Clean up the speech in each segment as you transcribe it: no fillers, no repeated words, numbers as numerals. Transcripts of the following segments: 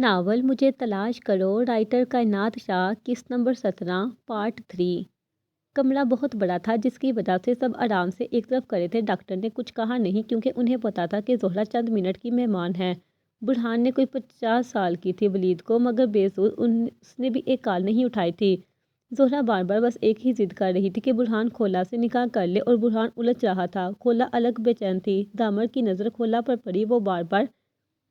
Novel مجھے تلاش کرو، رائٹر کائنات شاہ، قسط نمبر 17، پارٹ 3۔ کمرہ بہت بڑا تھا جس کی وجہ سے سب آرام سے ایک طرف کھڑے تھے۔ ڈاکٹر نے کچھ کہا نہیں کیونکہ انہیں پتا تھا کہ زہرہ چند منٹ کی مہمان ہے۔ برہان نے کوئی 50 سال کی تھی ولید کو، مگر بے سود اس نے بھی ایک کال نہیں اٹھائی تھی۔ زہرہ بار بار بس ایک ہی ضد کر رہی تھی کہ برہان کھولا سے نکاح کر لے، اور برہان الجھ رہا تھا۔ کھولا الگ بے چین تھی۔ دامر کی نظر کھولا پر پڑی، وہ بار بار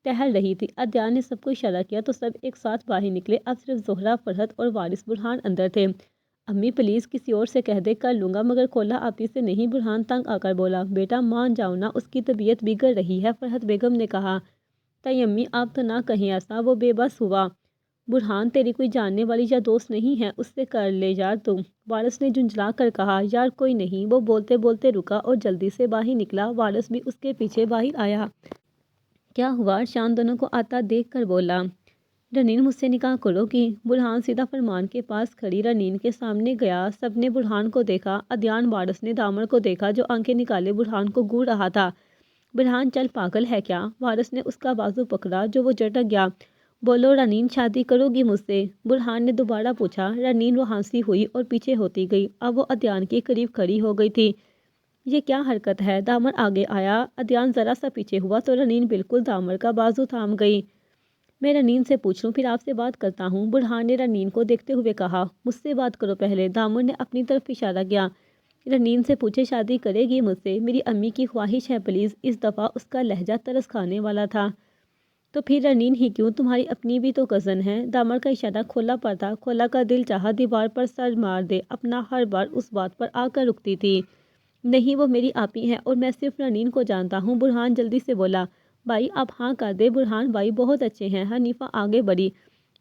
ٹہل رہی تھی۔ عدنان نے سب کو اشارہ کیا تو سب ایک ساتھ باہر نکلے۔ اب صرف زہرہ، فرحت اور وارث برہان اندر تھے۔ امی پلیز کسی اور سے کہہ دے، کر لوں گا، مگر کھولا آپی سے نہیں۔ برہان تنگ آ کر بولا، بیٹا مان جاؤ نا، اس کی طبیعت بگڑ رہی ہے۔ فرحت بیگم نے کہا، تئی امی آپ تو نہ کہیں ایسا، وہ بے بس ہوا۔ برہان تیری کوئی جاننے والی یا دوست نہیں ہے، اس سے کر لے یار تم۔ وارث نے جھنجھلا کر کہا، یار کوئی نہیں۔ وہ بولتے بولتے رکا اور جلدی سے باہر نکلا۔ وارث بھی اس کے پیچھے باہر آیا۔ کیا ہوا؟ شان دونوں کو آتا دیکھ کر بولا، رنین مجھ سے نکاح کرو گی؟ برہان سیدھا فرمان کے پاس کھڑی رنین کے سامنے گیا۔ سب نے برہان کو دیکھا۔ عدنان وارث نے دامر کو دیکھا جو آنکھیں نکالے برہان کو گھور رہا تھا۔ برہان چل پاگل ہے کیا؟ وارث نے اس کا بازو پکڑا جو وہ جھٹک گیا۔ بولو رنین شادی کرو گی مجھ سے؟ برہان نے دوبارہ پوچھا۔ رنین وہاں سی ہوئی اور پیچھے ہوتی گئی۔ اب وہ عدنان کے قریب کھڑی ہو گئی تھی۔ یہ کیا حرکت ہے؟ دامر آگے آیا۔ عدنان ذرا سا پیچھے ہوا تو رنین بالکل دامر کا بازو تھام گئی۔ میں رنین سے پوچھ لوں پھر آپ سے بات کرتا ہوں، برہان نے رنین کو دیکھتے ہوئے کہا۔ مجھ سے بات کرو پہلے۔ دامر نے اپنی طرف اشارہ کیا۔ رنین سے پوچھے شادی کرے گی مجھ سے؟ میری امی کی خواہش ہے پلیز۔ اس دفعہ اس کا لہجہ ترس کھانے والا تھا۔ تو پھر رنین ہی کیوں؟ تمہاری اپنی بھی تو کزن ہے۔ دامر کا اشارہ کھولا پر تھا۔ کھولا کا دل چاہا دیوار پر سر مار دے، اپنا ہر بار اس بات پر آ کر رکتی تھی۔ نہیں وہ میری آپی ہے اور میں صرف رنین کو جانتا ہوں۔ برہان جلدی سے بولا، بھائی آپ ہاں کر دے۔ برہان بھائی بہت اچھے ہیں۔ حنیفہ آگے بڑھی،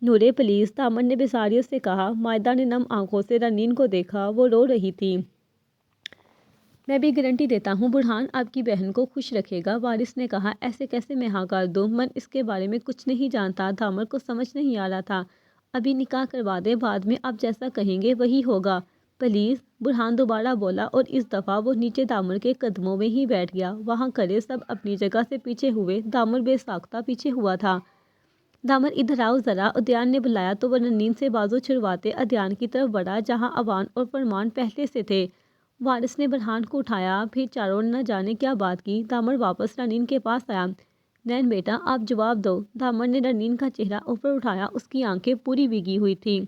نورے پلیز۔ دامر نے بیزاریوں سے کہا۔ مائدہ نے نم آنکھوں سے رنین کو دیکھا، وہ رو رہی تھی۔ میں بھی گارنٹی دیتا ہوں برہان آپ کی بہن کو خوش رکھے گا۔ وارث نے کہا، ایسے کیسے میں ہاں کر دوں؟ من اس کے بارے میں کچھ نہیں جانتا۔ دامر کو سمجھ نہیں آ رہا تھا۔ ابھی نکاح کروا دے، بعد میں آپ جیسا کہیں گے وہی ہوگا پلیز۔ برہان دوبارہ بولا اور اس دفعہ وہ نیچے دامر کے قدموں میں ہی بیٹھ گیا۔ وہاں کھڑے سب اپنی جگہ سے پیچھے ہوئے۔ دامر بے ساختہ پیچھے ہوا تھا۔ دامر ادھر آؤ ذرا، عدنان نے بلایا تو وہ رنین سے بازو چھڑواتے عدنان کی طرف بڑھا جہاں اوان اور فرمان پہلے سے تھے۔ وارث نے برہان کو اٹھایا، پھر چاروں نے نہ جانے کیا بات کی۔ دامر واپس رنین کے پاس آیا۔ نین بیٹا آپ جواب دو۔ دامر نے رنین کا چہرہ اوپر اٹھایا، اس کی آنکھیں پوری بھیگی ہوئی تھیں۔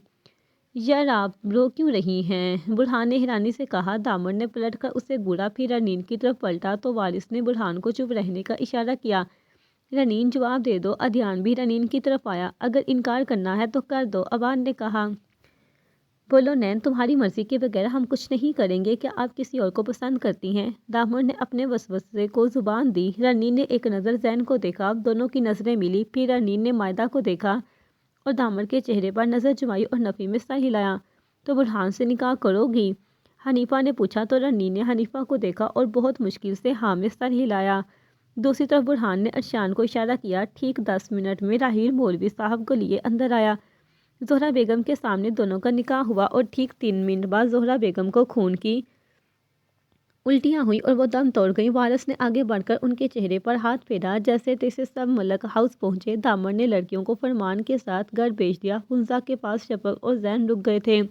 یار آپ رو کیوں رہی ہیں؟ برہان نے حیرانی سے کہا۔ دامر نے پلٹ کر اسے گھورا، پھر رنین کی طرف پلٹا تو وارث نے برہان کو چپ رہنے کا اشارہ کیا۔ رنین جواب دے دو۔ عدنان بھی رنین کی طرف آیا۔ اگر انکار کرنا ہے تو کر دو، اوان نے کہا۔ بولو نین، تمہاری مرضی کے بغیر ہم کچھ نہیں کریں گے۔ کیا آپ کسی اور کو پسند کرتی ہیں؟ دامر نے اپنے وسوسے کو زبان دی۔ رنین نے ایک نظر زین کو دیکھا، دونوں کی نظریں ملی۔ پھر رنین نے مائدہ کو دیکھا اور دامر کے چہرے پر نظر جمائی اور نفی میں سر ہلایا۔ تو برہان سے نکاح کرو گی؟ حنیفہ نے پوچھا تو رنین نے حنیفہ کو دیکھا اور بہت مشکل سے ہاں میں سر ہلایا۔ دوسری طرف برہان نے ارشان کو اشارہ کیا۔ ٹھیک 10 منٹ میں راحیل مولوی صاحب کو لیے اندر آیا۔ زہرہ بیگم کے سامنے دونوں کا نکاح ہوا اور ٹھیک 3 منٹ بعد زہرہ بیگم کو خون کی الٹیاں ہوئیں اور وہ دم توڑ گئیں۔ وارث نے آگے بڑھ کر ان کے چہرے پر ہاتھ پھیرا۔ جیسے تیسے سب ملک ہاؤس پہنچے۔ دامر نے لڑکیوں کو فرمان کے ساتھ گھر بھیج دیا۔ حنزہ کے پاس شفق اور زین رک گئے تھے۔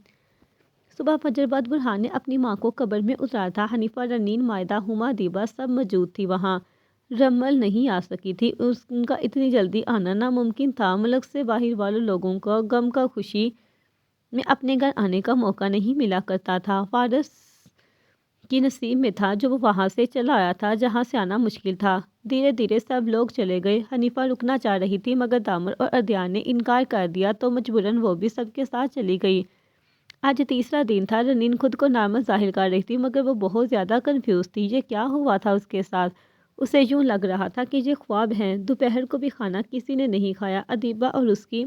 صبح فجر بعد برہان نے اپنی ماں کو قبر میں اتارا تھا۔ حنیفہ، رنین، مائدہ، ہما، دیبا سب موجود تھی۔ وہاں رمل نہیں آ سکی تھی، ان کا اتنی جلدی آنا ناممکن تھا۔ ملک سے باہر والے لوگوں کو غم کا خوشی میں اپنے گھر آنے کا موقع نہیں ملا کرتا تھا۔ وارث کی نصیب میں تھا جو وہ وہاں سے چلا آیا تھا جہاں سے آنا مشکل تھا۔ دھیرے دھیرے سب لوگ چلے گئے۔ حنیفہ رکنا چاہ رہی تھی مگر دامر اور عدنان نے انکار کر دیا تو مجبوراً وہ بھی سب کے ساتھ چلی گئی۔ آج تیسرا دن تھا۔ رنین خود کو نارمل ظاہر کر رہی تھی مگر وہ بہت زیادہ کنفیوز تھی۔ یہ کیا ہوا تھا اس کے ساتھ؟ اسے یوں لگ رہا تھا کہ یہ خواب ہیں۔ دوپہر کو بھی کھانا کسی نے نہیں کھایا۔ ادیبہ اور اس کی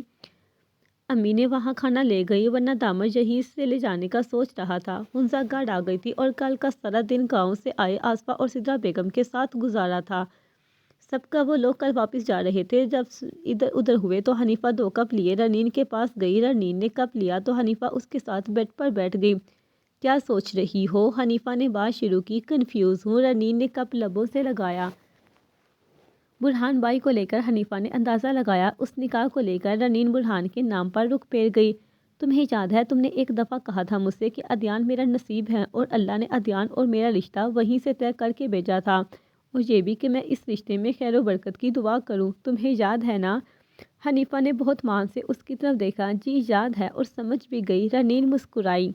امی نے وہاں کھانا لے گئی ورنہ دامر یہیں سے لے جانے کا سوچ رہا تھا۔ حنزہ گھر آ گئی تھی اور کل کا سارا دن گاؤں سے آئے آصفہ اور سدرہ بیگم کے ساتھ گزارا تھا۔ سب کا وہ لوگ کل واپس جا رہے تھے۔ جب ادھر ادھر ہوئے تو حنیفہ 2 کپ لیے رنین کے پاس گئی۔ رنین نے کپ لیا تو حنیفہ اس کے ساتھ بیڈ پر بیٹھ گئی۔ کیا سوچ رہی ہو؟ حنیفہ نے بات شروع کی۔ کنفیوز ہوں۔ رنین نے کپ لبوں سے لگایا۔ برہان بائی کو لے کر حنیفہ نے اندازہ لگایا اس نکاح کو لے کر رنین برہان کے نام پر رخ پھیر گئی۔ تمہیں یاد ہے تم نے ایک دفعہ کہا تھا مجھ سے کہ ادیان میرا نصیب ہے اور اللہ نے ادیان اور میرا رشتہ وہیں سے طے کر کے بھیجا تھا، اور یہ بھی کہ میں اس رشتے میں خیر و برکت کی دعا کروں، تمہیں یاد ہے نا؟ حنیفہ نے بہت مان سے اس کی طرف دیکھا۔ جی یاد ہے اور سمجھ بھی گئی، رنین مسکرائی۔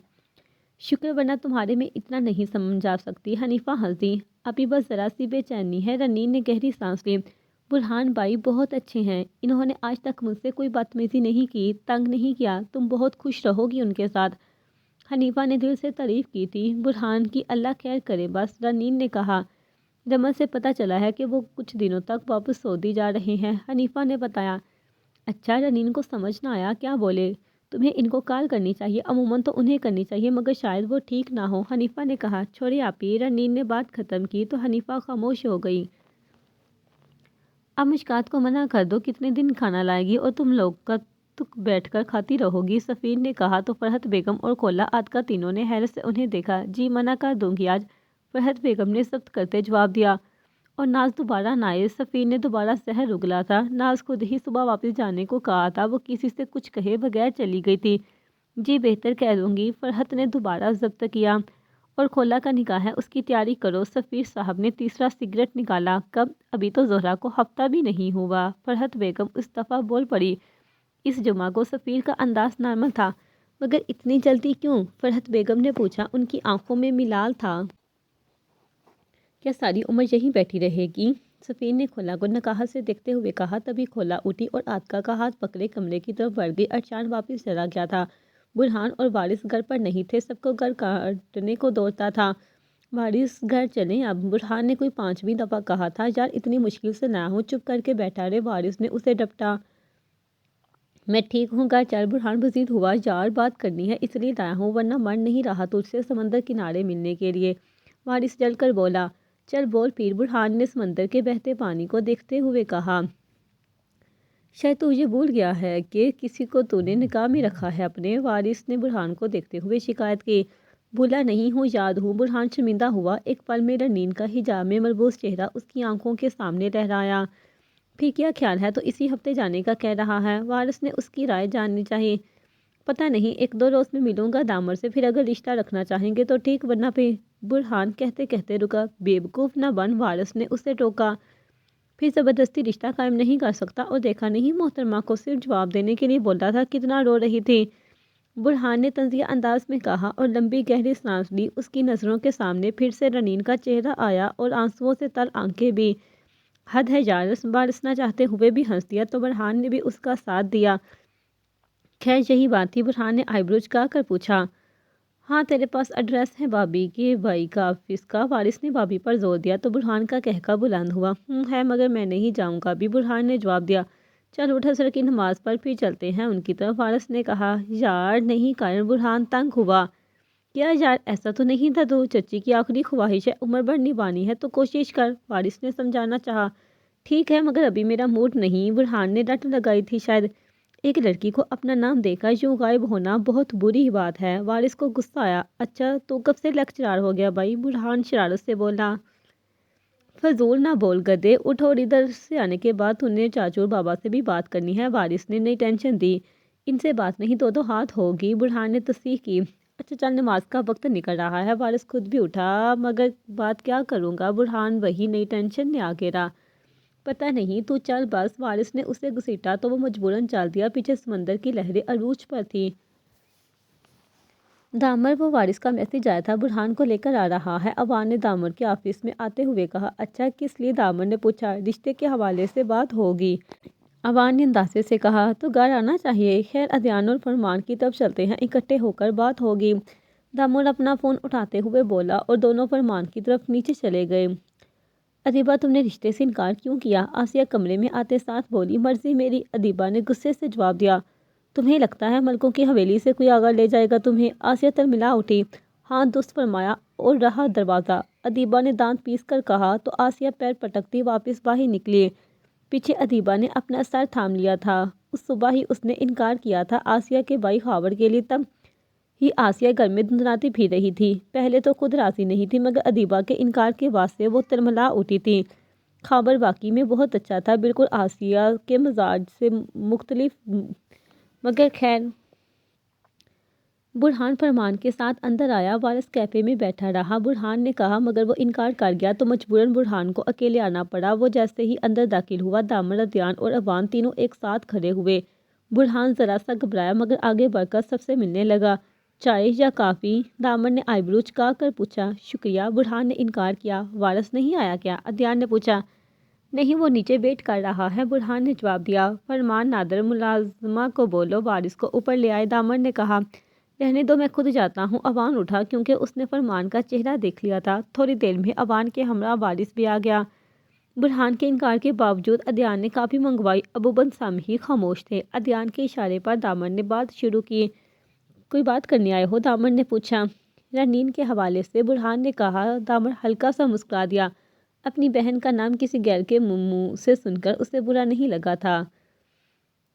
شکر، ورنہ تمہارے میں اتنا نہیں سمجھا سکتی۔ حنیفہ ہنسی۔ ابھی بس ذرا سی بے چینی ہے۔ رنین نے گہری سانس لی۔ برہان بھائی بہت اچھے ہیں، انہوں نے آج تک مجھ سے کوئی بدتمیزی نہیں کی، تنگ نہیں کیا، تم بہت خوش رہو گی ان کے ساتھ۔ حنیفہ نے دل سے تعریف کی تھی۔ برہان کی اللہ خیر کرے بس، رنین نے کہا۔ رمل سے پتہ چلا ہے کہ وہ کچھ دنوں تک واپس سعودی جا رہے ہیں، حنیفہ نے بتایا۔ اچھا، رنین کو سمجھ نہ آیا، کیا بولے؟ تمہیں ان کو کال کرنی چاہیے، عموماً تو انہیں کرنی چاہیے، مگر شاید وہ ٹھیک نہ ہو، حنیفہ نے کہا۔ چھوڑے آپی، رنین نے بات ختم کی تو حنیفہ خاموش ہو گئی۔ اب مشکات کو منع کر دو، کتنے دن کھانا لائے گی اور تم لوگ کا تک بیٹھ کر کھاتی رہو گی، سفیر نے کہا تو فرحت بیگم اور کھولا عاتقہ تینوں نے حیرت سے انہیں دیکھا۔ جی منع کر دوں گی آج، فرحت بیگم نے ضبط کرتے جواب دیا۔ اور ناز دوبارہ نہ آئے، سفیر نے دوبارہ زہر اگلا تھا۔ ناز خود ہی صبح واپس جانے کو کہا تھا، وہ کسی سے کچھ کہے بغیر چلی گئی تھی۔ جی بہتر کہہ دوں گی، فرحت نے دوبارہ ضبط کیا۔ اور کھولا کا نکاح ہے، اس کی تیاری کرو، سفیر صاحب نے تیسرا سگریٹ نکالا۔ کب؟ ابھی تو زہرا کو ہفتہ بھی نہیں ہوا، فرحت بیگم اس دفعہ بول پڑی۔ اس جمعہ کو سفیر کا انداز نارمل تھا۔ مگر اتنی جلدی کیوں؟ فرحت بیگم نے پوچھا۔ ان کی آنکھوں میں ملال تھا۔ کیا ساری عمر یہیں بیٹھی رہے گی؟ سفیر نے کھولا کو نقاہت سے دیکھتے ہوئے کہا۔ تبھی کھولا اٹھی اور عاتقہ کا ہاتھ پکڑے کمرے کی طرف بڑھ گئی۔ ارشاد واپس چلا گیا تھا۔ برہان اور وارث گھر پر نہیں تھے، سب کو گھر کاٹنے کو دوڑتا تھا۔ وارث گھر چلیں اب، برہان نے کوئی 5ویں دفعہ کہا تھا۔ یار اتنی مشکل سے نہ ہوں، چپ کر کے بیٹھا رہے، وارث نے اسے ڈپٹا۔ میں ٹھیک ہوں، گھر چل، برہان بزید ہوا۔ یار بات کرنی ہے اس لیے لایا ہوں، ورنہ من نہیں رہا تجھ سے سمندر کنارے ملنے کے لیے، وارث جل کر بولا۔ چل بول پیر، برہان نے سمندر کے بہتے پانی کو دیکھتے ہوئے کہا۔ شاید تو یہ بھول گیا ہے کہ کسی کو تو نے نکاح میں رکھا ہے اپنے، وارث نے برہان کو دیکھتے ہوئے شکایت کی۔ بھولا نہیں ہوں، یاد ہوں، برہان شرمندہ ہوا۔ ایک پل میں رنین کا حجاب میں ملبوس چہرہ اس کی آنکھوں کے سامنے لہرایا۔ پھر کیا خیال ہے؟ تو اسی ہفتے جانے کا کہہ رہا ہے، وارث نے اس کی رائے جاننی چاہی۔ پتہ نہیں، 1-2 روز میں ملوں گا دامر سے، پھر اگر رشتہ رکھنا چاہیں گے تو ٹھیک، ورنہ پھر، برہان کہتے کہتے رکا۔ بے وقوف نہ بن، وارث نے اسے ٹوکا۔ پھر زبردستی رشتہ قائم نہیں کر سکتا، اور دیکھا نہیں محترمہ کو صرف جواب دینے کے لیے بولتا تھا، کتنا رو رہی تھی، برہان نے طنزیہ انداز میں کہا اور لمبی گہری سانس لی۔ اس کی نظروں کے سامنے پھر سے رنین کا چہرہ آیا اور آنسوؤں سے تر آنکھیں بھی۔ حد ہے یار، وارث نہ چاہتے ہوئے بھی ہنس دیا تو برہان نے بھی اس کا ساتھ دیا۔ خیر یہی بات تھی، برہان نے آئی برو جھکا کر پوچھا۔ ہاں تیرے پاس ایڈریس ہے بھابھی کے بھائی کا آفس کا، وارث نے بھابھی پر زور دیا تو برہان کا قہقہ بلند ہوا۔ ہے، مگر میں نہیں جاؤں گا بھی، برہان نے جواب دیا۔ چل اٹھ، عصر کی نماز پڑھ، پھر چلتے ہیں ان کی طرف، وارث نے کہا۔ یار نہیں کر، برہان تنگ ہوا۔ کیا یار، ایسا تو نہیں تھا، تو چچی کی آخری خواہش ہے، عمر بھر نبھانی ہے تو کوشش کر، وارث نے سمجھانا چاہا۔ ٹھیک ہے، مگر ابھی میرا موڈ نہیں، برہان نے ڈٹ لگائی تھی۔ شاید ایک لڑکی کو اپنا نام دے کر یوں غائب ہونا بہت بری بات ہے، وارث کو غصہ آیا۔ اچھا تو کب سے لیکچرار ہو گیا بھائی، برہان شرارت سے بولا۔ فضول نہ بول گدھے، اٹھ، اور ادھر سے آنے کے بعد تم نے چاچو اور بابا سے بھی بات کرنی ہے، وارث نے نئی ٹینشن دی۔ ان سے بات نہیں تو ہاتھ ہوگی، برہان نے تصحیح کی۔ اچھا چل، نماز کا وقت نکل رہا ہے، وارث خود بھی اٹھا۔ مگر بات کیا کروں گا، برہان وہی نئی ٹینشن میں آ گیا۔ پتہ نہیں، تو چل بس، وارث نے اسے گھسیٹا تو وہ مجبوراً چل دیا۔ پیچھے سمندر کی لہریں عروج پر تھی۔ دامر، وہ وارث کا میسج آیا تھا، برہان کو لے کر آ رہا ہے، عوان نے دامر کے آفس میں آتے ہوئے کہا۔ اچھا کس لیے، دامر نے پوچھا۔ رشتے کے حوالے سے بات ہوگی، عوان نے اندازے سے کہا۔ تو گھر آنا چاہیے، خیر ادیان اور فرمان کی طرف چلتے ہیں، اکٹھے ہو کر بات ہوگی، دامر اپنا فون اٹھاتے ہوئے بولا، اور دونوں فرمان کی طرف نیچے چلے گئے۔ ادیبہ، تم نے رشتے سے انکار کیوں کیا، آسیہ کمرے میں آتے ساتھ بولی۔ مرضی میری، ادیبہ نے غصے سے جواب دیا۔ تمہیں لگتا ہے ملکوں کی حویلی سے کوئی آگے لے جائے گا تمہیں، آسیہ تلملا اٹھی۔ ہاں درست فرمایا، اور رہا دروازہ، ادیبہ نے دانت پیس کر کہا تو آسیہ پیر پٹکتی واپس باہر نکلی۔ پیچھے ادیبہ نے اپنا سر تھام لیا تھا، اس صبح ہی اس نے انکار کیا تھا آسیہ کے بھائی خاور کے لیے، تب ہی آسیہ گھر میں دھندلاتی پھر رہی تھی، پہلے تو خود راضی نہیں تھی، مگر ادیبہ کے انکار کے بعد سے وہ تلملا اٹھی تھی۔ خابر واقعی میں بہت اچھا تھا، بالکل آسیہ کے مزاج سے مختلف، مگر خیر۔ برہان فرمان کے ساتھ اندر آیا۔ وارث کیفے میں بیٹھا رہا۔ برہان نے کہا مگر وہ انکار کر گیا تو مجبوراً برہان کو اکیلے آنا پڑا۔ وہ جیسے ہی اندر داخل ہوا، دامن، عدنان اور عوان تینوں ایک ساتھ کھڑے ہوئے۔ برہان ذرا سا گھبرایا مگر آگے بڑھ کر سب سے ملنے لگا۔ چائے یا کافی؟ دامن نے آئی برو چکا کر پوچھا۔ شکریہ۔ برہان نے انکار کیا۔ وارث نہیں آیا کیا؟ عدنان نے پوچھا۔ نہیں، وہ نیچے ویٹ کر رہا ہے، برہان نے جواب دیا۔ فرمان نادر ملازمہ کو بولو وارث کو اوپر لے آئے، دامن نے کہا۔ رہنے دو، میں خود جاتا ہوں۔ عوان اٹھا کیونکہ اس نے فرمان کا چہرہ دیکھ لیا تھا۔ تھوڑی دیر میں عوان کے ہمراہ وارث بھی آ گیا۔ برہان کے انکار کے باوجود عدنان نے کافی منگوائی۔ ابو بند سامعی خاموش تھے۔ عدنان کے اشارے پر دامن نے بات شروع کی۔ کوئی بات کرنے آئے ہو؟ دامن نے پوچھا۔ رنین کے حوالے سے، برہان نے کہا۔ دامن ہلکا سا مسکرا دیا۔ اپنی بہن کا نام کسی غیر کے منہ سے سن کر اسے برا نہیں لگا تھا۔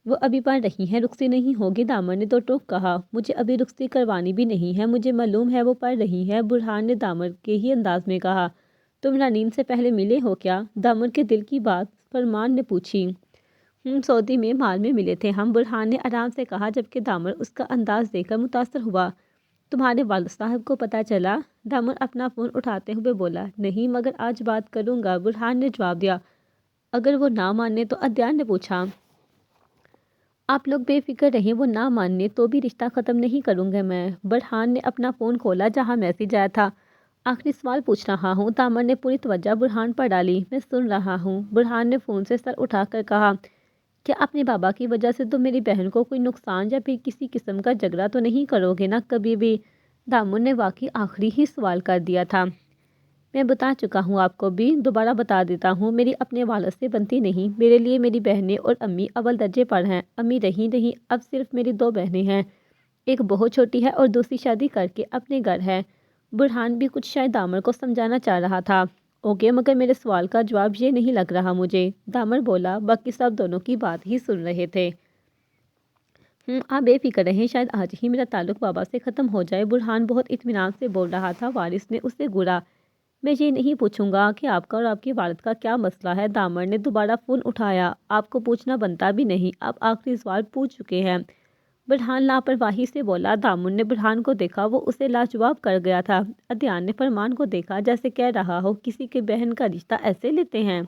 وہ ابھی پڑھ رہی ہیں، رخصتی نہیں ہوگی، دامن نے دو ٹوک کہا۔ مجھے ابھی رخصتی کروانی بھی نہیں ہے، مجھے معلوم ہے وہ پڑھ رہی ہے، برہان نے دامن کے ہی انداز میں کہا۔ تم رنین سے پہلے ملے ہو کیا؟ دامن کے دل کی بات فرمان نے پوچھی۔ سعودی میں مال میں ملے تھے ہم، برہان نے آرام سے کہا، جبکہ دامن اس کا انداز دیکھ کر متاثر ہوا۔ تمہارے والد صاحب کو پتہ چلا؟ دامن اپنا فون اٹھاتے ہوئے بولا۔ نہیں، مگر آج بات کروں گا، برہان نے جواب دیا۔ اگر وہ نہ مانے تو؟ عدنان نے پوچھا۔ آپ لوگ بے فکر رہیں، وہ نہ ماننے تو بھی رشتہ ختم نہیں کروں گا میں۔ برہان نے اپنا فون کھولا جہاں میسیج آیا تھا۔ آخری سوال پوچھ رہا ہوں، دامن نے پوری توجہ برہان پر ڈالی۔ میں سن رہا ہوں، برہان نے فون سے سر اٹھا کر کہا۔ کیا اپنے بابا کی وجہ سے تم میری بہن کو کوئی نقصان یا پھر کسی قسم کا جھگڑا تو نہیں کرو گے نا کبھی بھی؟ دامن نے واقعی آخری ہی سوال کر دیا تھا۔ میں بتا چکا ہوں آپ کو بھی، دوبارہ بتا دیتا ہوں، میری اپنے والد سے بنتی نہیں، میرے لیے میری بہنیں اور امی اول درجے پر ہیں۔ امی رہی نہیں، اب صرف میری دو بہنیں ہیں، ایک بہت چھوٹی ہے اور دوسری شادی کر کے اپنے گھر ہے۔ برہان بھی کچھ شاید دامن کو سمجھانا چاہ رہا تھا۔ اوکے، مگر میرے سوال کا جواب یہ نہیں لگ رہا مجھے، دامن بولا۔ باقی سب دونوں کی بات ہی سن رہے تھے۔ آپ بے فکر رہیں، شاید آج ہی میرا تعلق بابا سے ختم ہو جائے، برہان بہت اطمینان سے بول رہا تھا۔ وارث نے اسے گھورا۔ میں یہ نہیں پوچھوں گا کہ آپ کا اور آپ کے والد کا کیا مسئلہ ہے، دامن نے دوبارہ فون اٹھایا۔ آپ کو پوچھنا بنتا بھی نہیں، آپ آخری سوال پوچھ چکے ہیں، برہان لاپرواہی سے بولا۔ دامن نے برہان کو دیکھا، وہ اسے لاجواب کر گیا تھا۔ عدنان نے فرمان کو دیکھا، جیسے کہہ رہا ہو کسی کے بہن کا رشتہ ایسے لیتے ہیں۔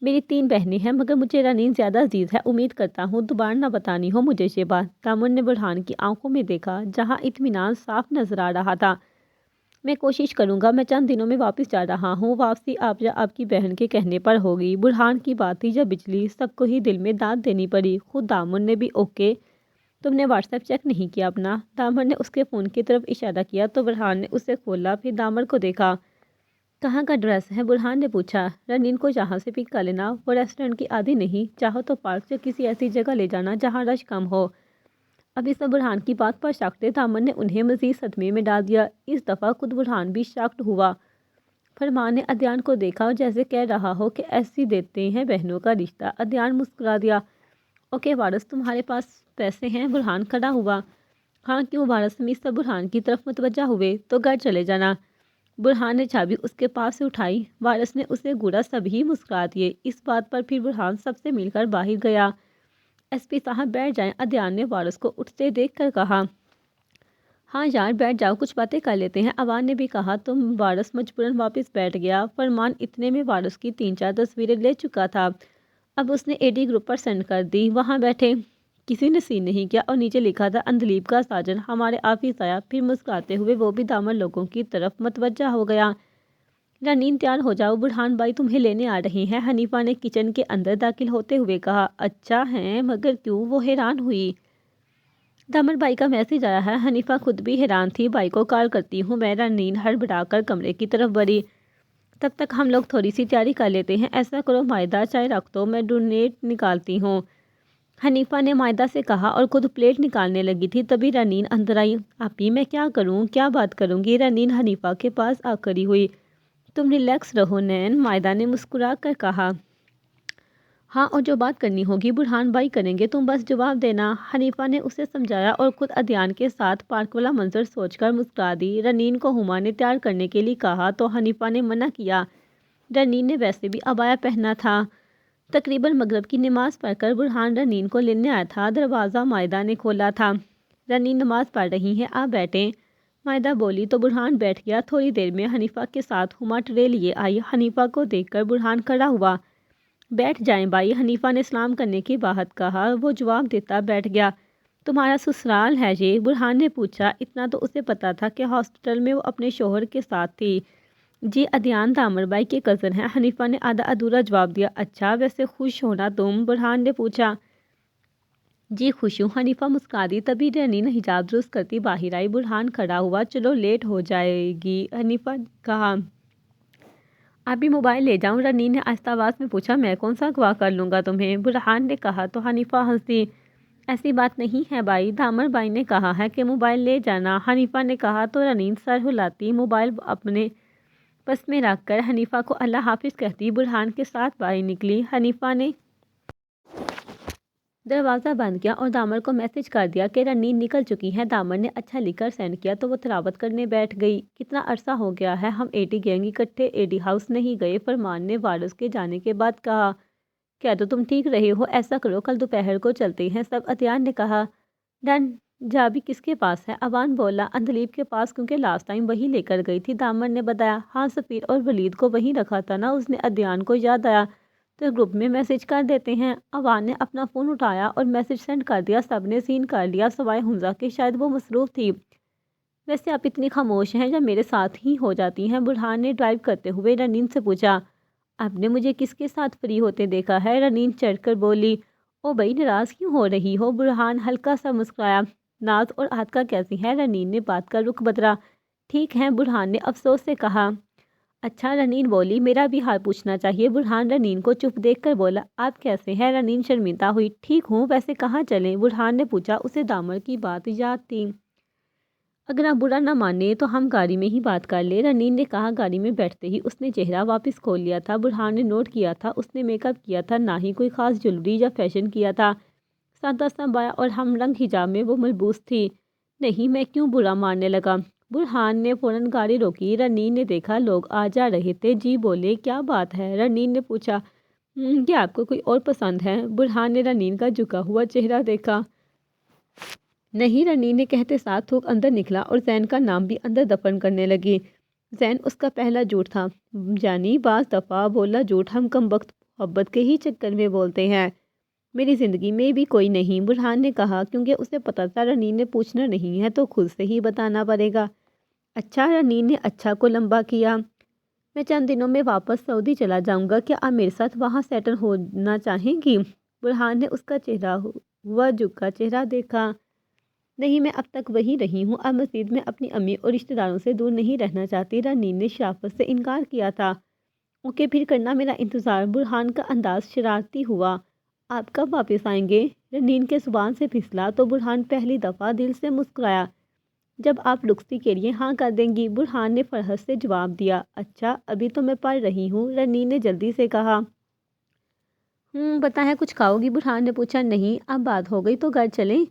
میری 3 بہنیں ہیں مگر مجھے رنین زیادہ عزیز ہے، امید کرتا ہوں دوبارہ نہ بتانی ہو مجھے یہ بات۔ دامن نے برہان کی آنکھوں میں دیکھا جہاں اطمینان صاف نظر آ رہا تھا۔ میں کوشش کروں گا، میں چند دنوں میں واپس جا رہا ہوں، واپسی آپ یا آپ کی بہن کے کہنے پر ہوگی۔ برہان کی بات تھی یا بجلی، سب کو ہی دل میں داد دینی پڑی۔ خود دامن نے بھی اوکے، تم نے واٹس ایپ چیک نہیں کیا اپنا؟ دامن نے اس کے فون کی طرف اشارہ کیا تو برہان نے اسے کھولا، پھر دامن کو دیکھا۔ کہاں کا ڈریس ہے؟ برہان نے پوچھا۔ رنین کو یہاں سے پک کر لینا، وہ ریسٹورنٹ کی عادی نہیں، چاہو تو پارک یا کسی ایسی جگہ لے جانا جہاں رش کم ہو۔ ابھی سب برہان کی بات پر شاکڈ تھے، دامن نے انہیں مزید صدمے میں ڈال دیا۔ اس دفعہ خود برہان بھی شاکڈ ہوا۔ فرمان نے عدنان کو دیکھا جیسے کہہ رہا ہو کہ ایسی دیتے ہیں بہنوں کا رشتہ۔ عدنان مسکرا دیا۔ اوکے وارث، تمہارے پاس پیسے ہیں؟ برہان کھڑا ہوا۔ ہاں کیوں؟ وارث سمیت سب برہان کی طرف متوجہ ہوئے۔ تو گھر چلے جانا۔ برہان نے چابی اس کے پاس سے اٹھائی۔ وارث نے اسے گھورا، سبھی مسکرا دیے۔ اس بات پر پھر برہان سب سے مل کر باہر گیا۔ ایس پی صاحب بیٹھ جائیں، عدنان نے وارث کو اٹھتے دیکھ کر کہا۔ ہاں یار بیٹھ جاؤ، کچھ باتیں کر لیتے ہیں، عوان نے بھی کہا تو وارث مجبوراً واپس بیٹھ گیا۔ فرمان اتنے میں وارث کی 3-4 تصویریں لے چکا تھا، اب اس نے AD گروپ پر سینڈ کر دی۔ وہاں بیٹھے کسی نے سین نہیں کیا اور نیچے لکھا تھا اندلیب کا ساجن ہمارے آفس آیا، پھر مسکراتے ہوئے وہ بھی دامن لوگوں کی طرف متوجہ ہو گیا۔ رنین تیار ہو جاؤ، برہان بھائی تمہیں لینے آ رہے ہیں، حنیفہ نے کچن کے اندر داخل ہوتے ہوئے کہا۔ اچھا ہیں، مگر کیوں؟ وہ حیران ہوئی۔ دامن بھائی کا میسیج آیا ہے، حنیفہ خود بھی حیران تھی۔ بھائی کو کال کرتی ہوں میں، رنین ہڑبڑا کر کمرے کی طرف بڑھی۔ تب تک ہم لوگ تھوڑی سی تیاری کر لیتے ہیں، ایسا کرو مائدہ چائے رکھ دو، میں ڈونیٹ نکالتی ہوں، حنیفہ نے مائدہ سے کہا اور خود پلیٹ نکالنے لگی تھی، تبھی رنین اندر آئی۔ آپی میں کیا کروں، کیا بات کروں گی؟ رنین حنیفہ کے پاس آ کھڑی ہوئی۔ تم ریلیکس رہو نین، مائدہ نے مسکرا کر کہا۔ ہاں اور جو بات کرنی ہوگی برہان بھائی کریں گے، تم بس جواب دینا، حنیفہ نے اسے سمجھایا اور خود عدنان کے ساتھ پارک والا منظر سوچ کر مسکرا دی۔ رنین کو ہما نے تیار کرنے کے لیے کہا تو حنیفہ نے منع کیا۔ رنین نے ویسے بھی عبایا پہنا تھا۔ تقریباً مغرب کی نماز پڑھ کر برہان رنین کو لینے آیا تھا۔ دروازہ مائدہ نے کھولا تھا۔ رنین نماز پڑھ رہی ہیں، آپ بیٹھیں، مائدہ بولی تو برہان بیٹھ گیا۔ تھوڑی دیر میں حنیفہ کے ساتھ ہما ٹرے لیے آئی۔ حنیفہ کو دیکھ کر برہان کھڑا ہوا۔ بیٹھ جائیں بھائی، حنیفہ نے سلام کرنے کے بعد کہا۔ وہ جواب دیتا بیٹھ گیا۔ تمہارا سسرال ہے یہ؟ برہان نے پوچھا۔ اتنا تو اسے پتا تھا کہ ہاسپٹل میں وہ اپنے شوہر کے ساتھ تھی۔ جی، ادیان دامر بائی کے کزن ہیں، حنیفہ نے آدھا ادھورا جواب دیا۔ اچھا، ویسے خوش ہونا تم؟ برہان نے پوچھا۔ جی خوش ہوں، حنیفہ مسکرا دی۔ تبھی رنین حجاب درست کرتی باہر آئی۔ برہان کھڑا ہوا۔ چلو لیٹ ہو جائے گی، حنیفہ نے کہا۔ ابھی موبائل لے جاؤں؟ رنین نے آہستہ آواز میں پوچھا۔ میں کون سا اغوا کر لوں گا تمہیں، برہان نے کہا تو حنیفہ ہنس دی۔ ایسی بات نہیں ہے بھائی، دامر بھائی نے کہا ہے کہ موبائل لے جانا، حنیفہ نے کہا تو رنین سر ہلاتی موبائل اپنے پس میں رکھ کر حنیفہ کو اللہ حافظ کہتی برہان کے ساتھ باہر نکلی۔ حنیفہ نے دروازہ بند کیا اور دامر کو میسج کر دیا کہ رنین نکل چکی ہے۔ دامر نے اچھا لکھ کر سینڈ کیا تو وہ تلاوت کرنے بیٹھ گئی۔ کتنا عرصہ ہو گیا ہے ہم ایٹی گینگ اکٹھے ایڈی ہاؤس نہیں گئے، فرمان نے وارث کے جانے کے بعد کہا۔ کیا تو تم ٹھیک رہے ہو؟ ایسا کرو کل دوپہر کو چلتے ہیں سب، عطیان نے کہا۔ ڈن، جابی کس کے پاس ہے؟ اوان بولا۔ اندلیب کے پاس، کیونکہ لاسٹ ٹائم وہی لے کر گئی تھی، دامر نے بتایا۔ ہاں سفیر اور ولید کو وہیں رکھا تھا نا اس نے، عطیان کو یاد آیا۔ تو گروپ میں میسج کر دیتے ہیں۔ اوان نے اپنا فون اٹھایا اور میسج سینڈ کر دیا۔ سب نے سین کر لیا سوائے حمزہ کے، شاید وہ مصروف تھی۔ ویسے آپ اتنی خاموش ہیں یا میرے ساتھ ہی ہو جاتی ہیں؟ برہان نے ڈرائیو کرتے ہوئے رنین سے پوچھا۔ آپ نے مجھے کس کے ساتھ فری ہوتے دیکھا ہے؟ رنین چڑھ کر بولی۔ او بھائی ناراض کیوں ہو رہی ہو؟ برہان ہلکا سا مسکرایا۔ ناز اور عاطقہ کیسی ہیں؟ رنین نے بات کا رخ بدلا۔ ٹھیک ہیں، برہان نے افسوس سے کہا۔ اچھا، رنین بولی، میرا بھی حال پوچھنا چاہیے۔ برہان رنین کو چپ دیکھ کر بولا۔ آپ کیسے ہیں؟ رنین شرمندہ ہوئی۔ ٹھیک ہوں، ویسے کہاں چلیں؟ برہان نے پوچھا۔ اسے دامر کی بات یاد تھی۔ اگر آپ برا نہ مانے تو ہم گاڑی میں ہی بات کر لیں، رنین نے کہا۔ گاڑی میں بیٹھتے ہی اس نے چہرہ واپس کھول لیا تھا۔ برہان نے نوٹ کیا تھا اس نے میک اپ کیا تھا، نہ ہی کوئی خاص جولری یا فیشن کیا تھا۔ سادہ سا بایا اور ہم رنگ حجاب میں وہ ملبوس تھی۔ نہیں، میں کیوں برا ماننے لگا؟ برہان نے فوراً گاڑی روکی۔ رنین نے دیکھا لوگ آ جا رہے تھے۔ جی بولے، کیا بات ہے؟ رنین نے پوچھا۔ کیا آپ کو کوئی اور پسند ہے؟ برہان نے رنین کا جھکا ہوا چہرہ دیکھا۔ نہیں، رنین نے کہتے ساتھ تھوک اندر نکلا اور زین کا نام بھی اندر دفن کرنے لگی۔ زین اس کا پہلا جھوٹ تھا، یعنی بعض دفعہ بولا جھوٹ ہم کم وقت محبت کے ہی چکر میں بولتے ہیں۔ میری زندگی میں بھی کوئی نہیں، برہان نے کہا، کیونکہ اسے پتا تھا رنین نے پوچھنا نہیں ہے تو خود سے ہی بتانا پڑے گا۔ اچھا، رنین نے اچھا کو لمبا کیا۔ میں چند دنوں میں واپس سعودی چلا جاؤں گا، کیا آپ میرے ساتھ وہاں سیٹل ہونا چاہیں گی؟ برہان نے اس کا چہرہ ہوا جھکا چہرہ دیکھا۔ نہیں، میں اب تک وہی رہی ہوں، اب مزید میں اپنی امی اور رشتہ داروں سے دور نہیں رہنا چاہتی، رنین نے شرافت سے انکار کیا تھا۔ اوکے، پھر کرنا میرا انتظار۔ برہان کا انداز شرارتی ہوا۔ آپ کب واپس آئیں گے؟ رنین کے زبان سے پھسلا تو برہان پہلی دفعہ دل سے مسکرایا۔ جب آپ رخصتی کے لیے ہاں کر دیں گی، برہان نے فرحت سے جواب دیا۔ اچھا، ابھی تو میں پڑھ رہی ہوں، رنین نے جلدی سے کہا۔ پتہ ہے کچھ کھاؤ گی؟ برہان نے پوچھا۔ نہیں، اب بات ہو گئی تو گھر چلیں،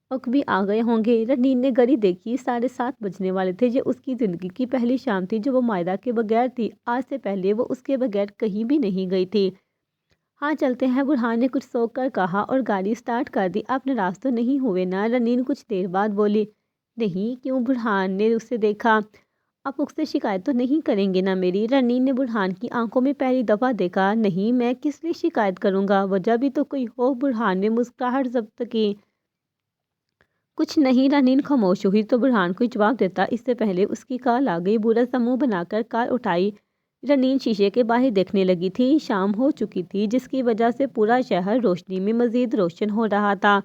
اوک بھی آ گئے ہوں گے۔ رنین نے گھڑی دیکھی، 7:30 بجنے والے تھے۔ یہ اس کی زندگی کی پہلی شام تھی جو وہ مائدہ کے بغیر تھی۔ آج سے پہلے وہ اس کے بغیر کہیں بھی نہیں گئی تھی۔ ہاں چلتے ہیں، برہان نے کچھ سوچ کر کہا اور گاڑی سٹارٹ کر دی۔ آپ ناراض تو نہیں ہوئے نا؟ رنین کچھ دیر بعد بولی۔ نہیں، کیوں؟ برہان نے اسے دیکھا۔ آپ مجھ سے شکایت تو نہیں کریں گے نا میری؟ رنین نے برہان کی آنکھوں میں پہلی دفعہ دیکھا۔ نہیں، میں کس لیے شکایت کروں گا، وجہ بھی تو کوئی ہو، برہان نے مسکراہٹ ضبط کی۔ کچھ نہیں، رنین خاموش ہوئی تو برہان کوئی جواب دیتا اس سے پہلے اس کی کال آ گئی۔ برا سا منہ بنا کر کال اٹھائی۔ رنین شیشے کے باہر دیکھنے لگی تھی۔ شام ہو چکی تھی جس کی وجہ سے پورا شہر روشنی میں مزید روشن ہو رہا تھا۔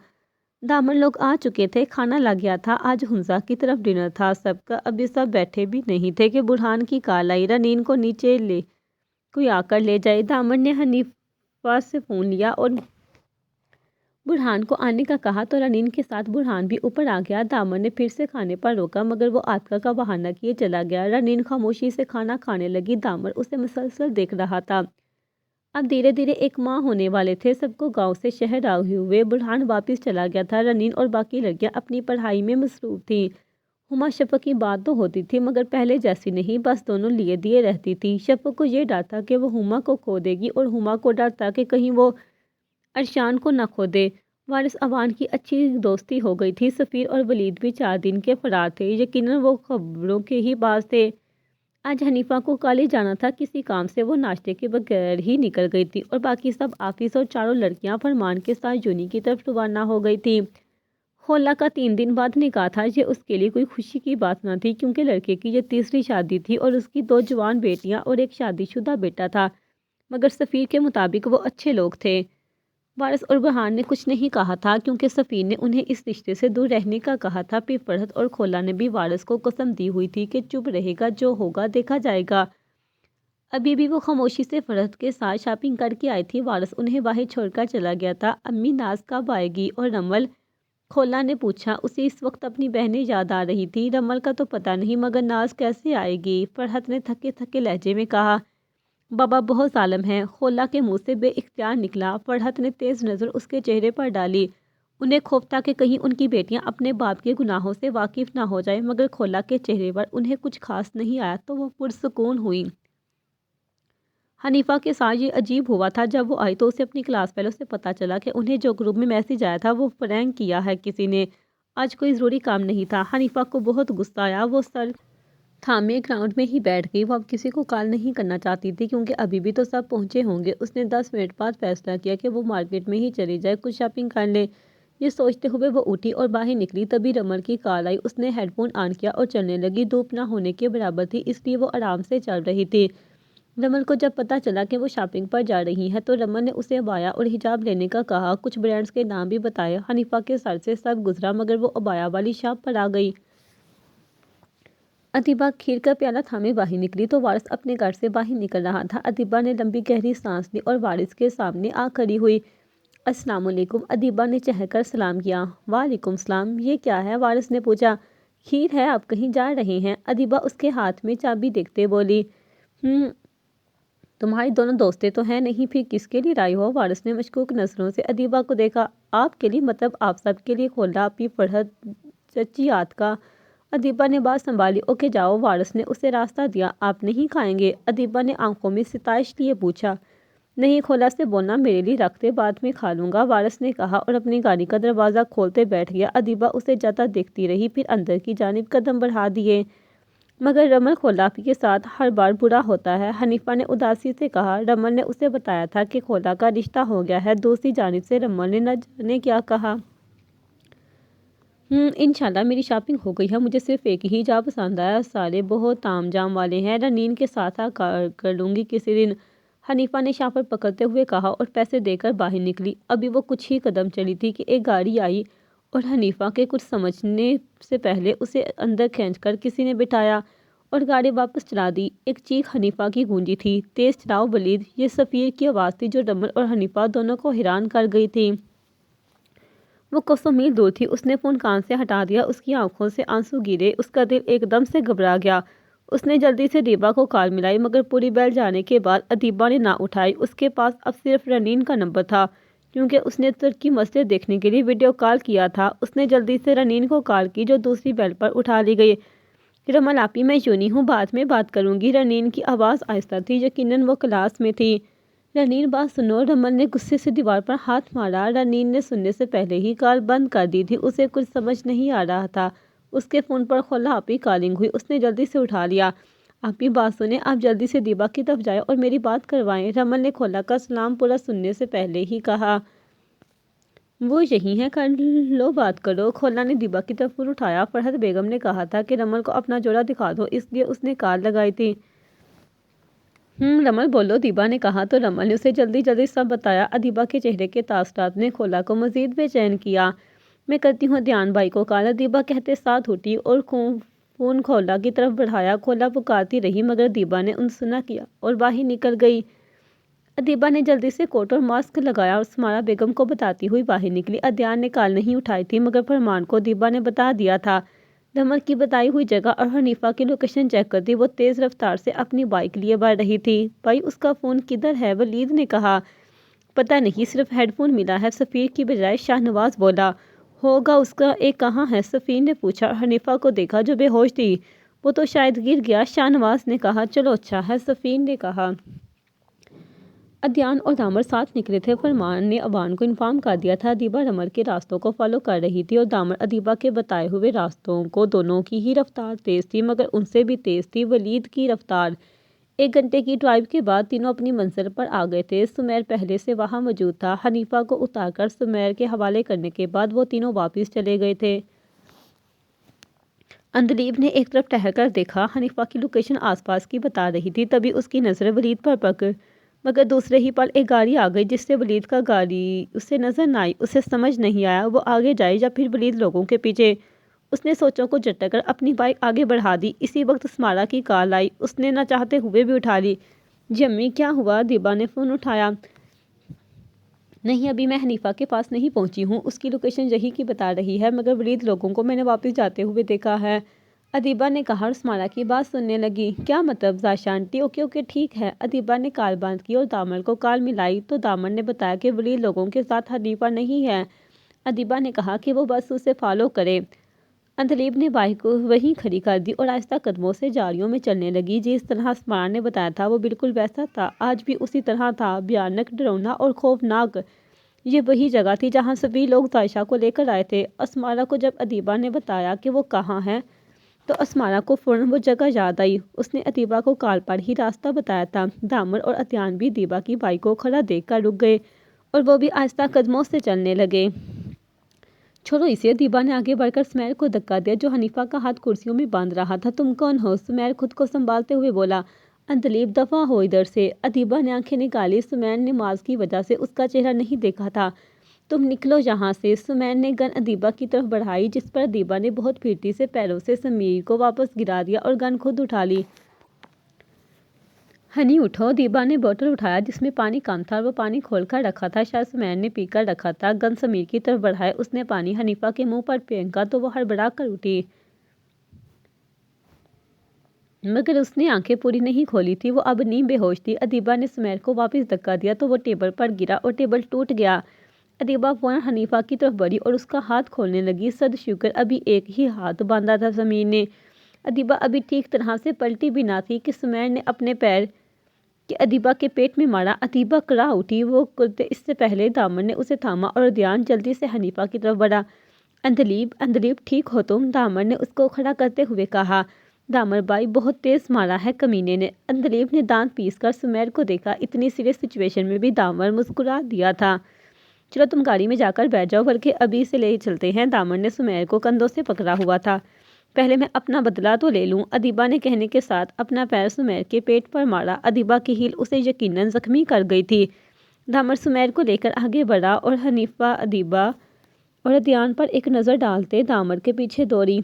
دامن لوگ آ چکے تھے، کھانا لگ گیا تھا۔ آج حمزہ کی طرف ڈنر تھا سب کا۔ ابھی سب بیٹھے بھی نہیں تھے کہ برہان کی کال آئی، رنین کو نیچے لے کوئی آ کر لے جائے۔ دامن نے حنیفہ سے فون لیا اور برہان کو آنے کا کہا تو رنین کے ساتھ برہان بھی اوپر آ گیا۔ دامن نے پھر سے کھانے پر روکا مگر وہ عاطقہ کا بہانہ کیے چلا گیا۔ رنین خاموشی سے کھانا کھانے لگی۔ دامن اسے مسلسل دیکھ رہا تھا۔ اب دھیرے دھیرے ایک ماہ ہونے والے تھے سب کو گاؤں سے شہر آئے ہوئے۔ برہان واپس چلا گیا تھا۔ رنین اور باقی لڑکیاں اپنی پڑھائی میں مصروف تھیں۔ ہما شفق کی بات تو ہوتی تھی مگر پہلے جیسی نہیں، بس دونوں لیے دیے رہتی تھی۔ شفق کو یہ ڈر تھا کہ وہ ہما کو کھو دے گی اور ہما کو ڈر تھا کہ کہیں وہ ارشان کو نہ کھو دے۔ وارث اوان کی اچھی دوستی ہو گئی تھی۔ سفیر اور ولید بھی 4 دن کے فرار تھے، یقیناً وہ خبروں کے ہی باز تھے۔ آج حنیفہ کو کالج جانا تھا، کسی کام سے وہ ناشتے کے بغیر ہی نکل گئی تھی اور باقی سب آفس اور چاروں لڑکیاں فرمان کے ساتھ یونی کی طرف روانہ ہو گئی تھی۔ خولا کا 3 دن بعد نکاح تھا۔ یہ اس کے لیے کوئی خوشی کی بات نہ تھی کیونکہ لڑکے کی یہ تیسری شادی تھی اور اس کی 2 جوان بیٹیاں اور ایک شادی شدہ بیٹا تھا، مگر سفیر کے مطابق وہ اچھے لوگ تھے۔ وارث اور برہان نے کچھ نہیں کہا تھا کیونکہ سفیر نے انہیں اس رشتے سے دور رہنے کا کہا تھا۔ پھر فرحت اور خولا نے بھی وارث کو قسم دی ہوئی تھی کہ چپ رہے گا، جو ہوگا دیکھا جائے گا۔ ابھی بھی وہ خاموشی سے فرحت کے ساتھ شاپنگ کر کے آئی تھی۔ وارث انہیں باہر چھوڑ کر چلا گیا تھا۔ امی ناز کب آئے گی؟ اور رمل؟ خولا نے پوچھا۔ اسے اس وقت اپنی بہنیں یاد آ رہی تھی۔ رمل کا تو پتہ نہیں مگر ناز کیسے آئے گی؟ فرحت نے تھکے تھکے لہجے میں کہا۔ بابا بہت ظالم ہے، خولا کے منہ سے بے اختیار نکلا۔ فرحت نے تیز نظر اس کے چہرے پر ڈالی۔ انہیں خوف تھا کہ کہیں ان کی بیٹیاں اپنے باپ کے گناہوں سے واقف نہ ہو جائیں، مگر خولا کے چہرے پر انہیں کچھ خاص نہیں آیا تو وہ پرسکون ہوئی۔ حنیفہ کے ساتھ یہ عجیب ہوا تھا، جب وہ آئی تو اسے اپنی کلاس فیلو سے پتہ چلا کہ انہیں جو گروپ میں میسج آیا تھا وہ فرینک کیا ہے کسی نے۔ آج کوئی ضروری کام نہیں تھا۔ حنیفہ کو بہت غصہ آیا۔ وہ سر تھامے گراؤنڈ میں ہی بیٹھ گئی۔ وہ اب کسی کو کال نہیں کرنا چاہتی تھی کیونکہ ابھی بھی تو سب پہنچے ہوں گے۔ اس نے 10 منٹ بعد فیصلہ کیا کہ وہ مارکیٹ میں ہی چلی جائے، کچھ شاپنگ کر لے۔ یہ سوچتے ہوئے وہ اٹھی اور باہر نکلی۔ تبھی رمل کی کال آئی۔ اس نے ہیڈ فون آن کیا اور چلنے لگی۔ دھوپ نہ ہونے کے برابر تھی اس لیے وہ آرام سے چل رہی تھی۔ رمل کو جب پتہ چلا کہ وہ شاپنگ پر جا رہی ہے تو رمل نے اسے عبایا اور حجاب لینے کا کہا، کچھ برانڈز کے نام بھی بتائے۔ حنیفہ کے سر سے سب گزرا مگر وہ عبایا والی شاپ پر آ گئی۔ ادیبہ کھیر کا پیالہ تھامے باہر نکلی تو وارث اپنے گھر سے باہر نکل رہا تھا۔ ادیبہ نے لمبی گہری سانس لی اور وارث کے سامنے آ کھڑی ہوئی۔ السلام علیکم۔ ادیبہ نے چہر کر سلام کیا۔ وعلیکم السلام۔ یہ کیا ہے؟ وارث نے پوچھا۔ کھیر ہے، آپ کہیں جا رہے ہیں؟ ادیبہ اس کے ہاتھ میں چابی دیکھتے بولی۔ تمہاری دونوں دوستیں تو ہیں نہیں، پھر کس کے لیے لائی ہو؟ وارث نے مشکوک نظروں سے ادیبہ کو دیکھا۔ آپ کے لیے مطلب آپ سب کے لیے؟ خولا، اپی، فرحت، چچی عاطقہ۔ ادیبہ نے بات سنبھالی۔ اوکے جاؤ۔ وارث نے اسے راستہ دیا۔ آپ نہیں کھائیں گے؟ ادیبہ نے آنکھوں میں ستائش لیے پوچھا۔ نہیں، خولا سے بولنا میرے لیے رکھ دے، بعد میں کھا لوں گا، وارث نے کہا اور اپنی گاڑی کا دروازہ کھولتے بیٹھ گیا۔ ادیبہ اسے جاتا دیکھتی رہی، پھر اندر کی جانب قدم بڑھا دیے۔ مگر رمل، خولا کے ساتھ ہر بار برا ہوتا ہے، حنیفہ نے اداسی سے کہا۔ رمل نے اسے بتایا تھا کہ خولا کا رشتہ ہو گیا ہے۔ دوسری جانب سے رمل نے نہ جانے کیا کہا۔ انشاءاللہ میری شاپنگ ہو گئی ہے، مجھے صرف ایک ہی حجاب پسند آیا، سارے بہت تام جام والے ہیں، رنین کے ساتھ کر لوں گی کسی دن، حنیفہ نے شاپر پکڑتے ہوئے کہا اور پیسے دے کر باہر نکلی۔ ابھی وہ کچھ ہی قدم چلی تھی کہ ایک گاڑی آئی اور حنیفہ کے کچھ سمجھنے سے پہلے اسے اندر کھینچ کر کسی نے بٹھایا اور گاڑی واپس چلا دی۔ ایک چیخ حنیفہ کی گونجی تھی، تیز چلاؤ ولید! یہ سفیر کی آواز تھی جو رمل اور حنیفہ دونوں کو حیران کر گئی تھی۔ وہ کوسوں میل دور تھی۔ اس نے فون کان سے ہٹا دیا۔ اس کی آنکھوں سے آنسو گرے۔ اس کا دل ایک دم سے گھبرا گیا۔ اس نے جلدی سے ادیبہ کو کال ملائی مگر پوری بیل جانے کے بعد ادیبہ نے نہ اٹھائی۔ اس کے پاس اب صرف رنین کا نمبر تھا کیونکہ اس نے ترکی مسجد دیکھنے کے لیے ویڈیو کال کیا تھا۔ اس نے جلدی سے رنین کو کال کی جو دوسری بیل پر اٹھا لی گئی۔ رمل آپی، میں یونی ہوں، بعد میں بات کروں گی۔ رنین کی آواز آہستہ تھی، یقیناً وہ کلاس میں تھی۔ رنین بات سنو، رمل نے غصے سے دیوار پر ہاتھ مارا۔ رنین نے سننے سے پہلے ہی کال بند کر دی تھی۔ اسے کچھ سمجھ نہیں آ رہا تھا۔ اس کے فون پر خولا آپی کالنگ ہوئی۔ اس نے جلدی سے اٹھا لیا۔ آپی بات سنیں، آپ جلدی سے ادیبہ کی طرف جائیں اور میری بات کروائیں، رمل نے خولا کا سلام پورا سننے سے پہلے ہی کہا۔ وہ یہی ہے، کر لو بات کرو، خولا نے ادیبہ کی طرف فون اٹھایا۔ فرحت بیگم نے کہا تھا کہ رمل کو اپنا جوڑا دکھا دو، اس لیے اس نے کال لگائی تھی۔ رمل بولو، ادیبہ نے کہا تو رمل نے اسے جلدی جلدی سب بتایا۔ ادیبہ کے چہرے کے تاثرات نے خولا کو مزید بے چین کیا۔ میں کرتی ہوں دیان بھائی کو کال، ادیبہ کہتے ساتھ اٹھی اور فون خولا کی طرف بڑھایا۔ خولا پکارتی رہی مگر ادیبہ نے انسنا کیا اور باہر نکل گئی۔ ادیبہ نے جلدی سے کوٹ اور ماسک لگایا اور سمارا بیگم کو بتاتی ہوئی باہر نکلی۔ ادیان نے کال نہیں اٹھائی تھی مگر فرمان کو ادیبہ نے بتا دیا تھا۔ رمل کی بتائی ہوئی جگہ اور حنیفہ کی لوکیشن چیک کرتی وہ تیز رفتار سے اپنی بائک لیے بڑھ رہی تھی۔ بھائی، اس کا فون کدھر ہے؟ ولید نے کہا۔ پتہ نہیں، صرف ہیڈ فون ملا ہے، سفیر کی بجائے شاہ نواز بولا۔ ہوگا اس کا ایک کہاں ہے؟ سفیر نے پوچھا۔ حنیفہ کو دیکھا جو بے ہوش تھی۔ وہ تو شاید گر گیا، شاہ نواز نے کہا۔ چلو اچھا ہے، سفیر نے کہا۔ ادیان اور دامر ساتھ نکلے تھے۔ فرمان نے عوان کو انفارم کر دیا تھا۔ ادیبہ رمل کے راستوں کو فالو کر رہی تھی اور دامر ادیبہ کے بتائے ہوئے راستوں کو۔ دونوں کی ہی رفتار تیز تھی مگر ان سے بھی تیز تھی ولید کی رفتار۔ 1 گھنٹے کی ڈرائیو کے بعد تینوں اپنی منزل پر آ گئے تھے۔ سمیر پہلے سے وہاں موجود تھا۔ حنیفہ کو اتار کر سمیر کے حوالے کرنے کے بعد وہ تینوں واپس چلے گئے تھے۔ اندلیب نے ایک طرف ٹہل کر دیکھا۔ حنیفہ کی لوکیشن آس پاس کی بتا رہی تھی۔ تبھی اس کی نظر ولید پر پڑ مگر دوسرے ہی پل ایک گاڑی آ گئی جس سے ولید کا گاڑی اسے نظر نہ آئی۔ اسے سمجھ نہیں آیا وہ آگے جائے یا پھر ولید لوگوں کے پیچھے۔ اس نے سوچوں کو جھٹک کر اپنی بائک آگے بڑھا دی۔ اسی وقت اسمارا کی کال آئی۔ اس نے نہ چاہتے ہوئے بھی اٹھا لی۔ جی امی، کیا ہوا؟ ادیبہ نے فون اٹھایا۔ نہیں، ابھی میں حنیفہ کے پاس نہیں پہنچی ہوں۔ اس کی لوکیشن یہی کی بتا رہی ہے مگر ولید لوگوں کو میں نے واپس جاتے ہوئے دیکھا ہے، ادیبہ نے کہا اور اسمارا کی بات سننے لگی۔ کیا مطلب ذائشہ آنٹی؟ اوکے ٹھیک ہے۔ ادیبہ نے کال بند کی اور دامر کو کال ملائی تو دامر نے بتایا کہ ولید لوگوں کے ساتھ حنیفہ نہیں ہے۔ ادیبہ نے کہا کہ وہ بس اسے فالو کرے۔ اندلیب نے بائک وہیں کھڑی کر دی اور آہستہ قدموں سے جاڑیوں میں چلنے لگی۔ جس طرح اسمارا نے بتایا تھا وہ بالکل ویسا تھا، آج بھی اسی طرح تھا، بھیانک، ڈراؤنا اور خوفناک۔ یہ وہی جگہ تھی جہاں سبھی لوگ ذائشہ کو لے کر آئے تھے۔ اسمارا کو جب ادیبہ نے بتایا کہ وہ کہاں ہے تو اسمارا کو فوراً وہ جگہ یاد آئی۔ اس نے ادیبہ کو کال پر ہی راستہ بتایا تھا۔ دامر اور ادیان بھی ادیبہ کی بائک کو کھڑا دیکھ کر رک گئے اور وہ بھی آہستہ قدموں سے چلنے لگے۔ چھوڑو اسے، ادیبہ نے آگے بڑھ کر سمیر کو دھکا دیا جو حنیفہ کا ہاتھ کرسیوں میں باندھ رہا تھا۔ تم کون ہو؟ سمیر خود کو سنبھالتے ہوئے بولا۔ اندلیب، دفعہ ہو ادھر سے۔ ادیبہ نے آنکھیں نکالی۔ سمیر نے نماز کی وجہ سے اس کا چہرہ نہیں دیکھا تھا۔ تم نکلو یہاں سے۔ سمیر نے گن ادیبہ کی طرف بڑھائی جس پر ادیبہ نے بہت پھرتی سے پیروں سے سمیر کو واپس گرا دیا اور گن خود اٹھا لی۔ ہنی اٹھو۔ ادیبہ نے بوتل اٹھایا جس میں پانی کم تھا اور وہ پانی کھول کر رکھا تھا، شاید سمیر نے پی کر رکھا تھا۔ گن سمیر کی طرف بڑھائے اس نے پانی حنیفہ کے منہ پر پھینکا تو وہ ہڑبڑا کر اٹھی مگر اس نے آنکھیں پوری نہیں کھولی تھی، وہ اب نیم بے ہوش تھی۔ ادیبہ نے سمیر کو واپس دھکا دیا تو وہ ٹیبل پر گرا اور ٹیبل ٹوٹ گیا۔ ادیبہ فوراً حنیفہ کی طرف بڑھی اور اس کا ہاتھ کھولنے لگی۔ صد شکر ابھی ایک ہی ہاتھ باندھا تھا سمیر نے۔ ادیبہ ابھی ٹھیک طرح سے پلٹی بھی نہ تھی کہ سمیر نے اپنے پیر کہ ادیبہ کے پیٹ میں مارا۔ ادیبہ کرا اٹھی، وہ کرتے اس سے پہلے دامر نے اسے تھاما اور ادیان جلدی سے حنیفہ کی طرف بڑھا۔ اندلیب ٹھیک ہو تم؟ دامر نے اس کو کھڑا کرتے ہوئے کہا۔ دامر بھائی، بہت تیز مارا ہے کمینے نے۔ اندلیب نے دانت پیس کر سمیر کو دیکھا۔ اتنی سیریس سچویشن میں بھی دامر مسکرا دیا تھا۔ چلو تم گاڑی میں جا کر بیٹھ جاؤ، بلکہ ابھی سے لے چلتے ہیں۔ دامر نے سمیر کو کندھوں سے پکڑا ہوا تھا۔ پہلے میں اپنا بدلہ تو لے لوں، ادیبہ نے کہنے کے ساتھ اپنا پیر سمیر کے پیٹ پر مارا۔ ادیبہ کی ہیل اسے یقیناً زخمی کر گئی تھی۔ دامر سمیر کو لے کر آگے بڑھا اور حنیفہ، ادیبہ اور ادیان پر ایک نظر ڈالتے دامر کے پیچھے دوڑی۔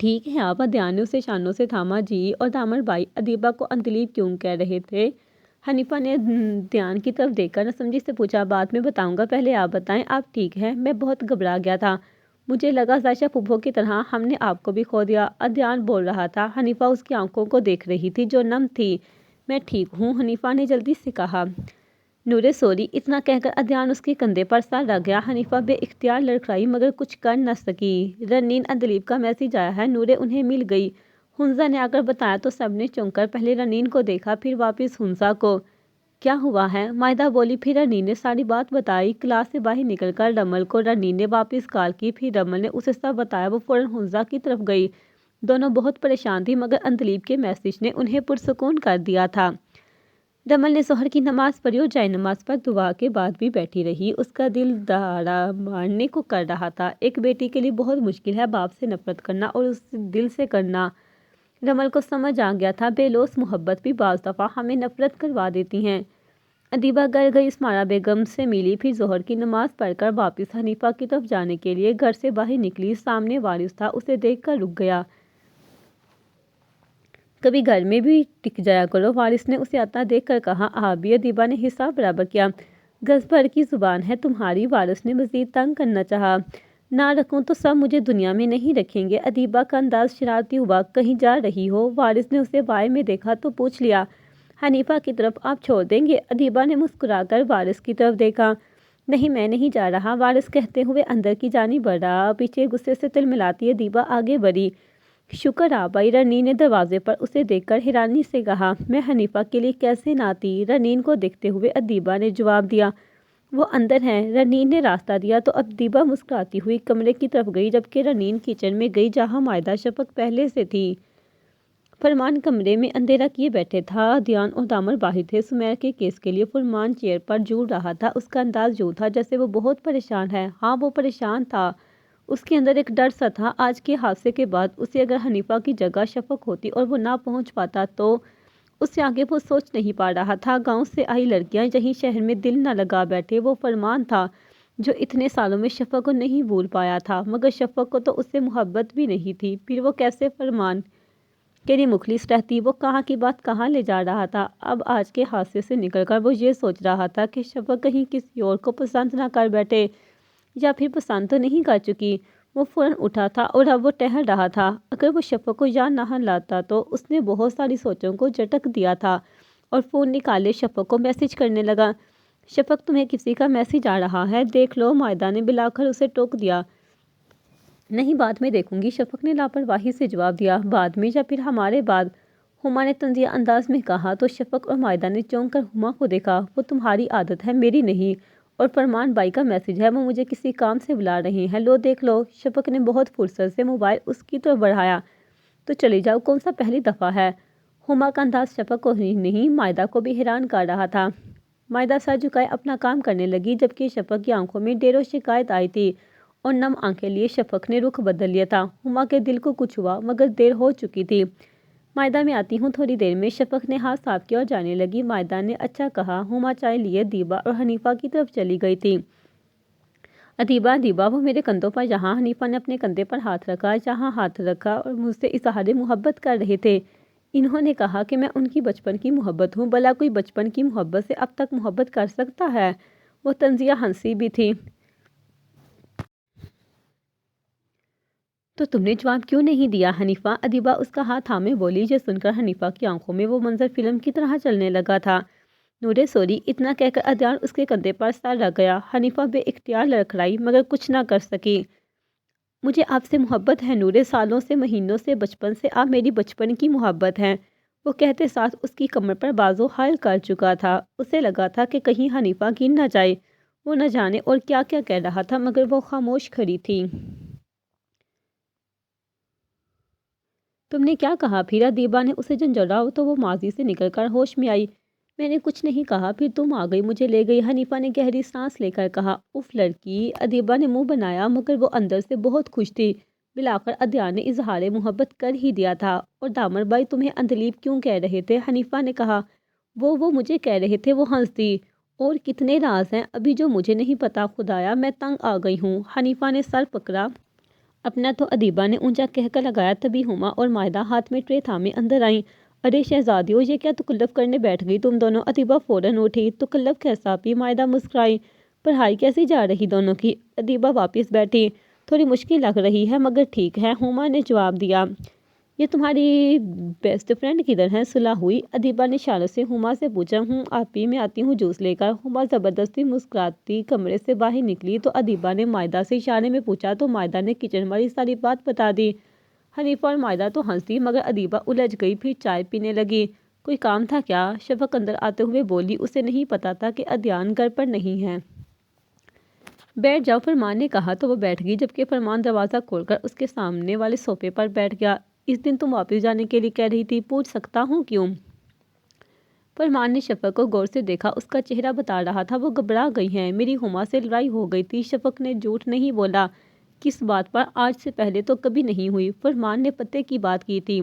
ٹھیک ہے آپ؟ ادیان نے اسے شانوں سے تھاما۔ جی۔ اور دامر بھائی، ادیبہ کو اندلیب کیوں کہہ رہے تھے؟ حنیفہ نے ادیان کی طرف دیکھ کر ناسمجھی سے پوچھا۔ بعد میں بتاؤں گا، پہلے آپ بتائیں آپ ٹھیک ہیں؟ میں بہت گھبرا گیا تھا، مجھے لگا ذائشہ پھپھو کی طرح ہم نے آپ کو بھی کھو دیا۔ ادیان بول رہا تھا۔ حنیفہ اس کی آنکھوں کو دیکھ رہی تھی جو نم تھی۔ میں ٹھیک ہوں، حنیفہ نے جلدی سے کہا۔ نورے سوری، اتنا کہہ کر ادیان اس کے کندھے پر سر رکھ گیا۔ حنیفہ بے اختیار لڑکھڑائی مگر کچھ کر نہ سکی۔ رنین، اندلیب کا میسج آیا ہے، نورے انہیں مل گئی۔ حنزہ نے آ کر بتایا تو سب نے چونک کر پہلے رنین کو دیکھا پھر واپس حنزہ کو۔ کیا ہوا ہے؟ مائدہ بولی۔ پھر رنین نے ساری بات بتائی۔ کلاس سے باہر نکل کر رمل کو رنین نے واپس کال کی، پھر رمل نے اسے سب بتایا۔ وہ فوراً حنزہ کی طرف گئی۔ دونوں بہت پریشان تھی مگر اندلیب کے میسج نے انہیں پرسکون کر دیا تھا۔ رمل نے ظہر کی نماز پڑھی اور جائے نماز پر دعا کے بعد بھی بیٹھی رہی۔ اس کا دل دھڑا مارنے کو کر رہا تھا۔ ایک بیٹی کے لیے بہت مشکل ہے باپ سے نفرت کرنا اور اسے دل سے کرنا۔ رمل کو سمجھ آ گیا تھا بے لوث محبت بھی بعض دفعہ ہمیں نفرت کروا دیتی ہیں۔ ادیبہ گھر گئی، اسمارا بیگم سے ملی، پھر ظہر کی نماز پڑھ کر واپس حنیفہ کی طرف جانے کے لیے گھر سے باہر نکلی۔ سامنے وارث تھا، اسے دیکھ کر رک گیا۔ کبھی گھر میں بھی ٹک جایا کرو، وارث نے اسے آتا دیکھ کر کہا۔ آپ بھی؟ ادیبہ نے حصہ برابر کیا۔ گز بھر کی زبان ہے تمہاری، وارث نے مزید تنگ کرنا چاہا۔ نہ رکھوں تو سب مجھے دنیا میں نہیں رکھیں گے۔ ادیبہ کا انداز شرارتی ہوا۔ کہیں جا رہی ہو؟ وارث نے اسے بائیں میں دیکھا تو پوچھ لیا۔ حنیفہ کی طرف۔ آپ چھوڑ دیں گے؟ ادیبہ نے مسکرا کر وارث کی طرف دیکھا۔ نہیں میں نہیں جا رہا، وارث کہتے ہوئے اندر کی جانب بڑھا۔ پیچھے غصے سے تل ملاتی ادیبہ آگے بڑھی۔ شکر آپ آئی، رنین نے دروازے پر اسے دیکھ کر حیرانی سے کہا۔ میں حنیفہ کے لیے کیسے نہ آتی، رنین کو دیکھتے ہوئے ادیبہ نے جواب دیا۔ وہ اندر ہیں، رنین نے راستہ دیا تو ادیبہ مسکراتی ہوئی کمرے کی طرف گئی، جبکہ رنین کچن میں گئی جہاں مائدہ شفق پہلے سے تھی۔ فرمان کمرے میں اندھیرا کیے بیٹھے تھا۔ دھیان اور دامر باہر تھے۔ سمیر کے کیس کے لیے فرمان چیئر پر جھول رہا تھا۔ اس کا انداز یوں تھا جیسے وہ بہت پریشان ہے۔ ہاں وہ پریشان تھا۔ اس کے اندر ایک ڈر سا تھا۔ آج کے حادثے کے بعد اسے اگر حنیفہ کی جگہ شفق ہوتی اور وہ نہ پہنچ پاتا تو اس سے آگے وہ سوچ نہیں پا رہا تھا۔ گاؤں سے آئی لڑکیاں یہیں شہر میں دل نہ لگا بیٹھے۔ وہ فرمان تھا جو اتنے سالوں میں شفق کو نہیں بھول پایا تھا، مگر شفق کو تو اس سے محبت بھی نہیں تھی۔ پھر وہ کیسے فرمان کے لیے مخلص رہتی؟ وہ کہاں کی بات کہاں لے جا رہا تھا؟ اب آج کے حادثے سے نکل کر وہ یہ سوچ رہا تھا کہ شفق کہیں کسی اور کو پسند نہ کر بیٹھے، یا پھر پسند تو نہیں کر چکی۔ وہ فوراً اٹھا تھا اور اب وہ ٹہل رہا تھا۔ اگر وہ شفق کو یہاں نہ لاتا تو اس نے بہت ساری سوچوں کو جھٹک دیا تھا، اور فون نکالے شفق کو میسج کرنے لگا۔ شفق تمہیں کسی کا میسج آ رہا ہے، دیکھ لو، مائدہ نے بلا کر اسے ٹوک دیا۔ نہیں بعد میں دیکھوں گی، شفق نے لاپرواہی سے جواب دیا۔ بعد میں یا پھر ہمارے بعد؟ ہما نے طنزیہ انداز میں کہا تو شفق اور مائدہ نے چونک کر ہما کو دیکھا۔ وہ تمہاری عادت ہے، میری نہیں، اور فرمان بھائی کا میسج ہے، وہ مجھے کسی کام سے بلا رہے ہیں، لو دیکھ لو۔ شفق نے بہت فرصت سے موبائل اس کی طرف بڑھایا۔ تو چلی جاؤ، کون سا پہلی دفعہ ہے؟ ہما کا انداز شفق کو ہی نہیں مائدہ کو بھی حیران کر رہا تھا۔ مائدہ سر جھکائے اپنا کام کرنے لگی، جبکہ شفق کی آنکھوں میں ڈیر و شکایت آئی تھی، اور نم آنکھیں لیے شفق نے رخ بدل لیا تھا۔ ہما کے دل کو کچھ ہوا، مگر دیر ہو چکی تھی۔ مائدہ میں آتی ہوں تھوڑی دیر میں۔ شفق نے ہاتھ صاف کیا اور جانے لگی۔ مائدہ نے اچھا کہا۔ ہما چائے لیے ادیبہ اور حنیفہ کی طرف چلی گئی تھی۔ ادیبہ وہ میرے کندھوں پر یہاں۔ حنیفہ نے اپنے کندھے پر ہاتھ رکھا، یہاں ہاتھ رکھا، اور مجھ سے اظہار محبت کر رہے تھے۔ انہوں نے کہا کہ میں ان کی بچپن کی محبت ہوں۔ بھلا کوئی بچپن کی محبت سے اب تک محبت کر سکتا ہے؟ وہ طنزیہ ہنسی بھی تھی۔ تو تم نے جواب کیوں نہیں دیا حنیفہ؟ ادیبہ اس کا ہاتھ تھامے بولی۔ یہ سن کر حنیفہ کی آنکھوں میں وہ منظر فلم کی طرح چلنے لگا تھا۔ نورے سوری، اتنا کہہ کر ادیان اس کے کندھے پر سر رکھ گیا۔ حنیفہ بے اختیار لڑکھڑائی، مگر کچھ نہ کر سکی۔ مجھے آپ سے محبت ہے نورے، سالوں سے، مہینوں سے، بچپن سے، آپ میری بچپن کی محبت ہیں۔ وہ کہتے ساتھ اس کی کمر پر بازو حائل کر چکا تھا۔ اسے لگا تھا کہ کہیں حنیفہ گر نہ جائے۔ وہ نہ جانے اور کیا کیا کہہ رہا تھا، مگر وہ خاموش کھڑی تھی۔ تم نے کیا کہا پھر؟ ادیبہ نے اسے جھنجھوڑا تو وہ ماضی سے نکل کر ہوش میں آئی۔ میں نے کچھ نہیں کہا، پھر تم آ گئی، مجھے لے گئی۔ حنیفہ نے گہری سانس لے کر کہا۔ اف لڑکی، ادیبہ نے منہ بنایا، مگر وہ اندر سے بہت خوش تھی۔ بلاخر ادیان نے اظہار محبت کر ہی دیا تھا۔ اور دامر بھائی تمہیں اندلیب کیوں کہہ رہے تھے؟ حنیفہ نے کہا۔ وہ مجھے کہہ رہے تھے، وہ ہنس دی۔ اور کتنے راز ہیں ابھی جو مجھے نہیں پتا، خدایا میں تنگ آ گئی ہوں۔ حنیفہ نے سر پکڑا اپنا تو ادیبہ نے اونچا کہہ کر لگایا۔ تبھی ہما اور مائدہ ہاتھ میں ٹرے تھامے اندر آئیں۔ ارے شہزادیو، یہ کیا تکلف کرنے بیٹھ گئی تم دونوں؟ ادیبہ فوراً اٹھی۔ تکلف کیسا بھی؟ مائدہ مسکرائی۔ پڑھائی کیسی جا رہی دونوں کی؟ ادیبہ واپس بیٹھی۔ تھوڑی مشکل لگ رہی ہے، مگر ٹھیک ہے، ہما نے جواب دیا۔ یہ تمہاری بیسٹ فرینڈ کدھر ہیں؟ صلح ہوئی؟ ادیبہ نے اشاروں سے ہما سے پوچھا۔ آپ ہی میں آتی ہوں جوس لے کر۔ ہما زبردستی مسکراتی کمرے سے باہر نکلی تو ادیبہ نے مائدہ سے اشارے میں پوچھا تو مائدہ نے کچن والی ساری بات بتا دی۔ حنیفہ اور مائدہ تو ہنس دی، مگر ادیبہ الجھ گئی، پھر چائے پینے لگی۔ کوئی کام تھا کیا؟ شفق اندر آتے ہوئے بولی۔ اسے نہیں پتا تھا کہ ادیان گھر پر نہیں ہے۔ بیٹھ جاؤ، فرمان نے کہا تو وہ بیٹھ گئی، جبکہ فرمان دروازہ کھول کر اس کے سامنے والے صوفے پر بیٹھ گیا۔ اس دن تم واپس جانے کے لیے کہہ رہی تھی، پوچھ سکتا ہوں کیوں؟ فرمان نے شفق کو غور سے دیکھا۔ اس کا چہرہ بتا رہا تھا وہ گھبرا گئی ہیں۔ میری ہما سے لڑائی ہو گئی تھی۔ شفق نے جھوٹ نہیں بولا۔ کس بات پر؟ آج سے پہلے تو کبھی نہیں ہوئی۔ فرمان نے پتے کی بات کی تھی۔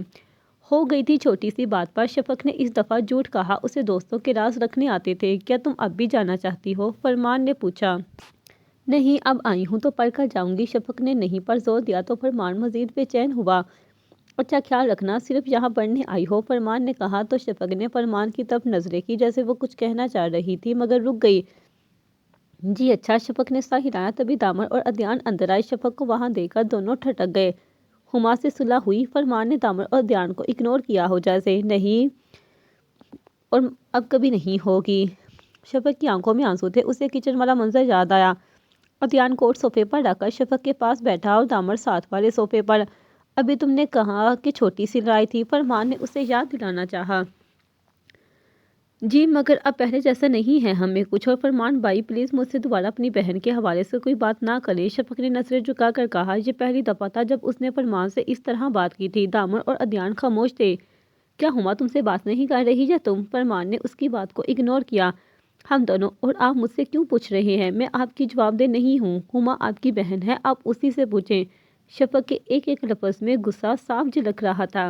ہو گئی تھی چھوٹی سی بات پر۔ شفق نے اس دفعہ جھوٹ کہا۔ اسے دوستوں کے راز رکھنے آتے تھے۔ کیا تم اب بھی جانا چاہتی ہو؟ فرمان نے پوچھا۔ نہیں، اب آئی ہوں تو پڑھ کر جاؤں گی۔ شفق نے نہیں پر زور دیا تو فرمان مزید بے چین ہوا۔ اچھا خیال رکھنا، صرف یہاں پڑھنے آئی ہو؟ فرمان نے کہا تو شفق نے فرمان کی طرف نظریں کی، جیسے وہ کچھ کہنا چاہ رہی تھی، مگر رک گئی۔ جی اچھا، شفق نے سر ہلایا۔ تبھی دامر اور ادیان اندر آئے۔ شفق کو وہاں دیکھ کر دونوں ٹھٹک گئے۔ ہما سے صلح ہوئی؟ فرمان نے دامر اور ادیان کو اگنور کیا ہو جیسے۔ نہیں، اور اب کبھی نہیں ہوگی۔ شفق کی آنکھوں میں آنسو تھے۔ اسے کچن والا منظر یاد آیا۔ عدنان کوٹ صوفے پر رکھ کر شفق کے پاس بیٹھا اور دامر ساتھ والے صوفے پر۔ ابھی تم نے کہا کہ چھوٹی سی لڑائی تھی، فرمان نے اسے یاد دلانا چاہا۔ جی مگر اب پہلے جیسا نہیں ہے ہمیں کچھ، اور فرمان بھائی پلیز مجھ سے دوبارہ اپنی بہن کے حوالے سے کوئی بات نہ کریں۔ شفق نے نظریں جھکا کر کہا۔ یہ پہلی دفعہ تھا جب اس نے فرمان سے اس طرح بات کی تھی۔ دامر اور عدنان خاموش تھے۔ کیا ہما تم سے بات نہیں کر رہی ہے تم؟ فرمان نے اس کی بات کو اگنور کیا۔ ہم دونوں، اور آپ مجھ سے کیوں پوچھ رہے ہیں؟ میں آپ کی جواب دہ نہیں ہوں۔ ہما آپ کی بہن ہے، آپ اسی سے پوچھیں۔ شفق کے ایک ایک لفظ میں غصہ صاف جھلک رہا تھا۔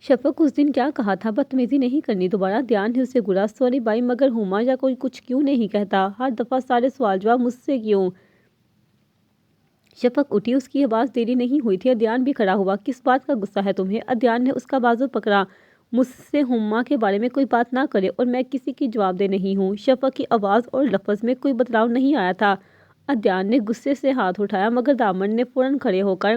شفق اس دن کیا کہا تھا؟ بدتمیزی نہیں کرنی دوبارہ۔ عدنان نے اسے گھورا۔ سوری بھائی مگر ہما یا کوئی کچھ کیوں نہیں کہتا؟ ہر دفعہ سارے سوال جواب مجھ سے کیوں؟ شفق اٹھی۔ اس کی آواز دیری نہیں ہوئی تھی۔ عدنان بھی کھڑا ہوا۔ کس بات کا غصہ ہے تمہیں؟ عدنان نے اس کا بازو پکڑا۔ مجھ سے ہما کے بارے میں کوئی بات نہ کرے، اور میں کسی کی جواب دہ نہیں ہوں۔ شفق کی آواز اور لفظ میں کوئی بدلاؤ نہیں آیا تھا۔ عدنان نے غصے سے ہاتھ اٹھایا مگر دامر نے فوراً کھڑے ہو کر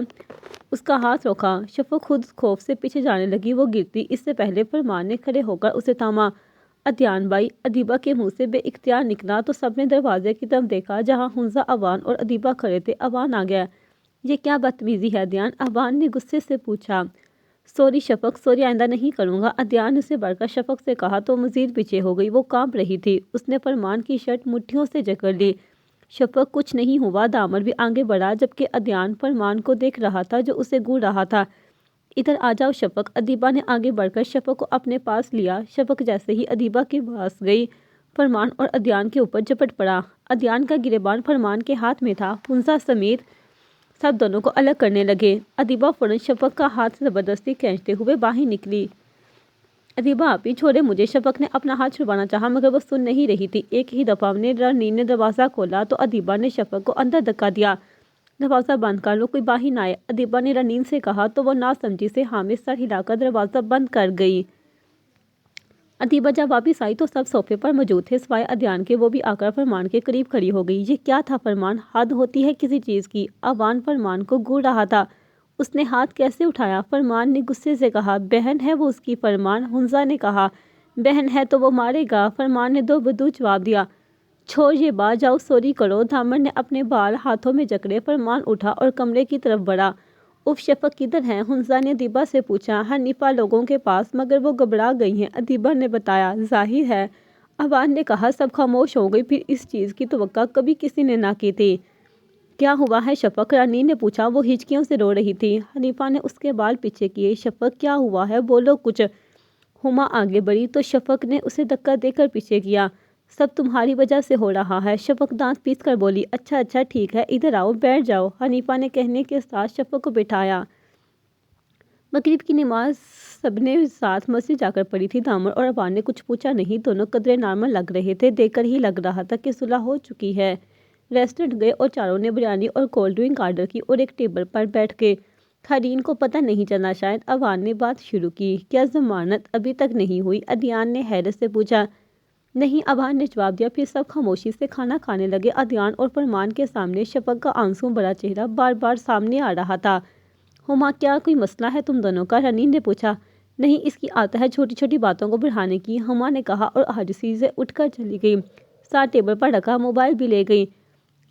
اس کا ہاتھ روکا۔ شفق خود خوف سے پیچھے جانے لگی۔ وہ گرتی اس سے پہلے فرمان نے کھڑے ہو کر اسے تھاما۔ عدنان بھائی، ادیبہ کے منہ سے بے اختیار نکلا تو سب نے دروازے کی طرف دیکھا جہاں حمزہ، اوان اور ادیبہ کھڑے تھے۔ اوان آ گیا۔ یہ کیا بدتمیزی ہے عدنان؟ اوان نے غصے سے پوچھا۔ سوری شفق، سوری آئندہ نہیں کروں گا، عدنان نے اسے بڑھ کر شفق سے کہا تو مزید پیچھے ہو گئی۔ وہ کانپ رہی تھی۔ اس نے فرمان کی شرٹ مٹھیوں سے جکڑ لی۔ شفق کچھ نہیں ہوا۔ دامر بھی آگے بڑھا جبکہ عدنان فرمان کو دیکھ رہا تھا جو اسے گھور رہا تھا۔ ادھر آ جاؤ شفق، ادیبہ نے آگے بڑھ کر شفق کو اپنے پاس لیا۔ شفق جیسے ہی ادیبہ کے پاس گئی، فرمان اور عدنان کے اوپر جھپٹ پڑا۔ عدنان کا گریبان فرمان کے ہاتھ میں تھا۔ حمزہ سمیت سب دونوں کو الگ کرنے لگے۔ ادیبہ فوراً شفق کا ہاتھ زبردستی کھینچتے ہوئے باہر نکلی۔ ادیبہ آپ ہی چھوڑے مجھے۔ شفق نے اپنا ہاتھ چھڑوانا چاہا مگر وہ سن نہیں رہی تھی۔ ایک ہی دفعہ میں رنین نے دروازہ کھولا تو ادیبہ نے شفق کو اندر دھکا دیا۔ دروازہ بند کر لو، کوئی باہر نہ آئے، ادیبہ نے رنین سے کہا تو وہ ناسمجھی سے ہاں میں سر ہلا کر دروازہ بند کر گئی۔ ادیبہ جب واپس آئی تو سب صوفے پر موجود تھے سوائے عدنان کے۔ وہ بھی آ کر فرمان کے قریب کھڑی ہو گئی۔ یہ کیا تھا فرمان؟ حد ہوتی ہے کسی چیز کی۔ اوان فرمان کو گھور رہا تھا۔ اس نے ہاتھ کیسے اٹھایا؟ فرمان نے غصے سے کہا۔ بہن ہے وہ اس کی فرمان، حمزہ نے کہا۔ بہن ہے تو وہ مارے گا، فرمان نے دو بدو جواب دیا۔ چھوڑ یہ بات، جاؤ سوری کرو۔ دامر نے اپنے بال ہاتھوں میں جکڑے۔ فرمان اٹھا اور کمرے کی طرف بڑھا۔ اف شفق کدھر ہے؟ حمزہ نے ادیبہ سے پوچھا۔ حنیفہ لوگوں کے پاس، مگر وہ گھبرا گئی ہیں، ادیبہ نے بتایا۔ ظاہر ہے، اوان نے کہا۔ سب خاموش ہو گئی۔ پھر اس چیز کی توقع کبھی کسی نے نہ کی تھی۔ کیا ہوا ہے شفق؟ رنین نے پوچھا۔ وہ ہچکیوں سے رو رہی تھی۔ حنیفہ نے اس کے بال پیچھے کیے۔ شفق کیا ہوا ہے؟ بولو کچھ۔ ہما آگے بڑھی تو شفق نے اسے دھکا دے کر پیچھے کیا۔ سب تمہاری وجہ سے ہو رہا ہے، شفق دانت پیس کر بولی۔ اچھا اچھا ٹھیک ہے، ادھر آؤ، بیٹھ جاؤ، حنیفہ نے کہنے کے ساتھ شفق کو بٹھایا۔ مغرب کی نماز سب نے ساتھ مسجد جا کر پڑھی تھی۔ دامر اور اوان نے کچھ پوچھا نہیں۔ دونوں قدرے نارمل لگ رہے تھے۔ دیکھ کر ہی لگ رہا تھا کہ صلح ہو چکی ہے۔ ریسٹورنٹ گئے اور چاروں نے بریانی اور کولڈ ڈرنک آرڈر کی اور ایک ٹیبل پر بیٹھ گئے۔ حرین کو پتہ نہیں چلا شاید۔ اوان نے بات شروع کی۔ کیا ضمانت ابھی تک نہیں ہوئی؟ عدنان نے حیرت سے پوچھا۔ نہیں، اوان نے جواب دیا۔ پھر سب خاموشی سے کھانا کھانے لگے۔ عدنان اور فرمان کے سامنے شفق کا آنسوں بھرا چہرہ بار بار سامنے آ رہا تھا۔ ہما کیا کوئی مسئلہ ہے تم دونوں کا؟ رنین نے پوچھا۔ نہیں، اس کی عادت ہے چھوٹی چھوٹی باتوں کو بڑھانے کی، ہما نے کہا اور عاجزی سے اٹھ کر چلی گئی۔ ساتھ ٹیبل پر رکھا موبائل بھی لے گئی۔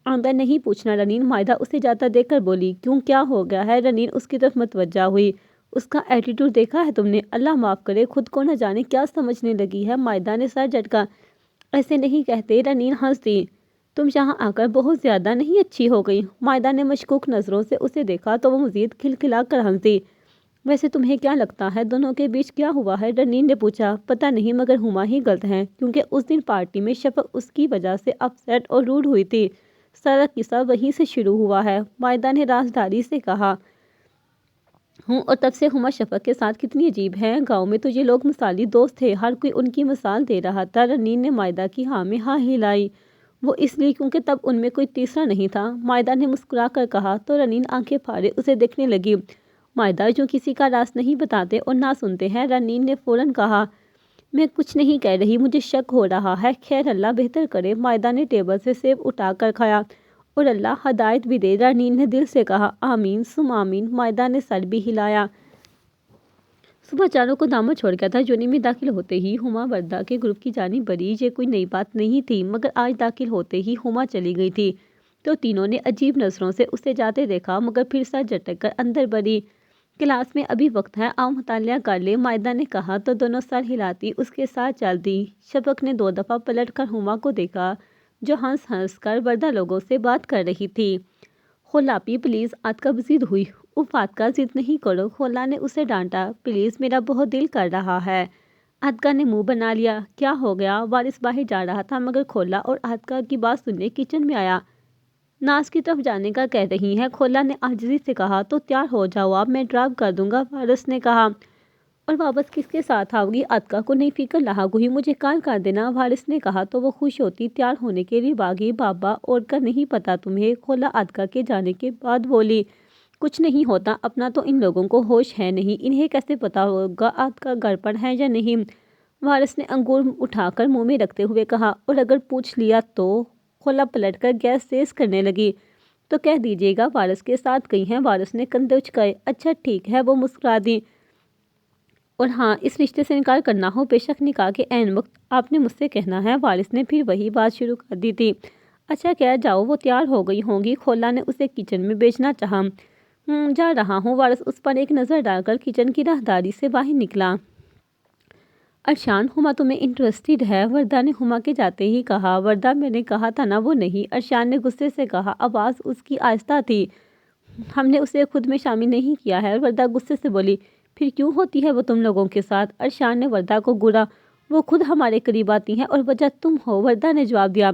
آئندہ نہیں پوچھنا رنین، مائدہ اسے جاتا دیکھ کر بولی۔ کیوں، کیا ہو گیا ہے؟ رنین اس کی طرف متوجہ ہوئی۔ اس کا ایٹیٹیوڈ دیکھا ہے تم نے؟ اللہ معاف کرے، خود کو نہ جانے کیا سمجھنے لگی ہے۔ مائدہ نے سر جھٹکا۔ ایسے نہیں کہتے، رنین ہنس دی۔ تم یہاں آ کر بہت زیادہ نہیں اچھی ہو گئی؟ مائدہ نے مشکوک نظروں سے اسے دیکھا تو وہ مزید کھلکھلا کر ہنسی۔ ویسے تمہیں کیا لگتا ہے دونوں کے بیچ کیا ہوا ہے؟ رنین نے پوچھا۔ پتہ نہیں مگر ہما ہی غلط ہے، کیونکہ اس دن پارٹی میں شفق اس کی وجہ سے اپ سیٹ اور روڈ ہوئی تھی۔ سارا قصہ وہیں سے شروع ہوا ہے، مائدہ نے رازداری سے کہا۔ ہوں، اور تب سے ہما شفق کے ساتھ کتنی عجیب ہے۔ گاؤں میں تو یہ لوگ مثالی دوست تھے، ہر کوئی ان کی مثال دے رہا تھا۔ رنین نے مائدہ کی ہاں میں ہاں ہلائی۔ وہ اس لیے کیونکہ تب ان میں کوئی تیسرا نہیں تھا، مائدہ نے مسکرا کر کہا تو رنین آنکھیں پھاڑے اسے دیکھنے لگی۔ مائدہ جو کسی کا راز نہیں بتاتے اور نہ سنتے ہیں، رنین نے فوراً کہا۔ میں کچھ نہیں کہہ رہی، مجھے شک ہو رہا ہے، خیر اللہ بہتر کرے۔ مائدہ نے ٹیبل سے سیب اٹھا کر کھایا۔ اور اللہ ہدایت بھی دے، رنین نے دل سے کہا۔ آمین ثم آمین، مائدہ نے سر بھی ہلایا۔ صبح چاروں کو دامن چھوڑ گیا تھا۔ جونی میں داخل ہوتے ہی ہما وردہ کے گروپ کی جانب بڑھی۔ یہ کوئی نئی بات نہیں تھی، مگر آج داخل ہوتے ہی ہما چلی گئی تھی تو تینوں نے عجیب نظروں سے اسے جاتے دیکھا، مگر پھر سر جھٹک کر اندر بڑھی۔ کلاس میں ابھی وقت ہے، آؤ مطالعہ کر لیں، مائدہ نے کہا تو دونوں سر ہلاتی اس کے ساتھ چل دی۔ شفق نے 2 دفعہ پلٹ کر ہما کو دیکھا جو ہنس ہنس کر وردہ لوگوں سے بات کر رہی تھی۔ خولاپی پلیز، آتکا ضد ہوئی۔ اف آتکا، ضد نہیں کرو، خولا نے اسے ڈانٹا۔ پلیز، میرا بہت دل کر رہا ہے۔ آتکا نے منہ بنا لیا۔ کیا ہو گیا؟ وارث باہر جا رہا تھا مگر خولا اور آتکا کی بات سننے کچن میں آیا۔ ناز کی طرف جانے کا کہہ رہی ہیں، خولا نے عاجزی سے کہا۔ تو تیار ہو جاؤ آپ، میں ڈراپ کر دوں گا، وارث نے کہا۔ اور واپس کس کے ساتھ آؤ گی؟ آتکا کو نئی فکر لاحق ہوئی۔ مجھے کال کر دینا، وارث نے کہا تو وہ خوش ہوتی تیار ہونے کے لیے بھاگی۔ بابا اور کا نہیں پتا تمہیں؟ خولا آتکا کے جانے کے بعد بولی۔ کچھ نہیں ہوتا، اپنا تو ان لوگوں کو ہوش ہے نہیں، انہیں کیسے پتا ہوگا آتکا گھر پر ہے یا نہیں؟ وارث نے انگور اٹھا کر منہ میں رکھتے ہوئے کہا۔ اور اگر پوچھ لیا تو؟ خولا پلٹ کر گیس تیز کرنے لگی۔ تو کہہ دیجیے گا وارث کے ساتھ گئی ہیں، وارث نے کندھے اچکائے۔ اچھا ٹھیک ہے، وہ مسکرا دی۔ اور ہاں، اس رشتے سے انکار کرنا ہو، بے شک نکاح کے عین وقت آپ نے مجھ سے کہنا ہے، وارث نے پھر وہی بات شروع کر دی تھی۔ اچھا کہہ جاؤ، وہ تیار ہو گئی ہوں گی، خولا نے اسے کچن میں بھیجنا چاہا۔ جا رہا ہوں، وارث اس پر ایک نظر ڈال کر کچن کی راہداری سے باہر نکلا۔ ارشان، ہما تمہیں انٹرسٹڈ ہے، وردہ نے ہما کے جاتے ہی کہا۔ وردہ، میں نے کہا تھا نا وہ نہیں، ارشان نے غصے سے کہا، آواز اس کی آہستہ تھی۔ ہم نے اسے خود میں شامل نہیں کیا ہے، وردہ غصے سے بولی۔ پھر کیوں ہوتی ہے وہ تم لوگوں کے ساتھ؟ ارشان نے وردہ کو گھورا۔ وہ خود ہمارے قریب آتی ہیں اور وجہ تم ہو، وردہ نے جواب دیا۔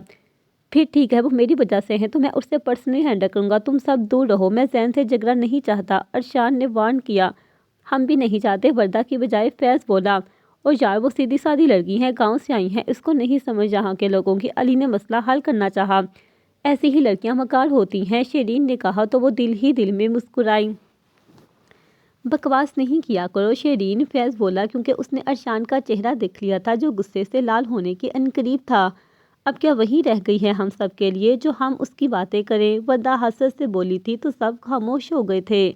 پھر ٹھیک ہے، وہ میری وجہ سے ہیں تو میں اسے پرسنلی ہینڈل کروں گا، تم سب دور رہو، میں زین سے جھگڑا نہیں چاہتا، ارشان نے وارن کیا۔ ہم بھی نہیں چاہتے، وردہ کی بجائے فیض بولا۔ اور یار، وہ سیدھی سادی لڑکی ہے، گاؤں سے آئی ہیں، اس کو نہیں سمجھ یہاں کے لوگوں کی۔ علی نے مسئلہ حل کرنا چاہا۔ ایسی ہی لڑکیاں مکار ہوتی ہیں، شیرین نے کہا تو وہ دل ہی دل میں مسکرائی۔ بکواس نہیں کیا کرو شیرین، فیض بولا، کیونکہ اس نے ارشان کا چہرہ دیکھ لیا تھا جو غصے سے لال ہونے کے عنقریب تھا۔ اب کیا وہی رہ گئی ہے ہم سب کے لیے جو ہم اس کی باتیں کریں؟ وردہ حسرت سے بولی تھی تو سب خاموش ہو گئے تھے۔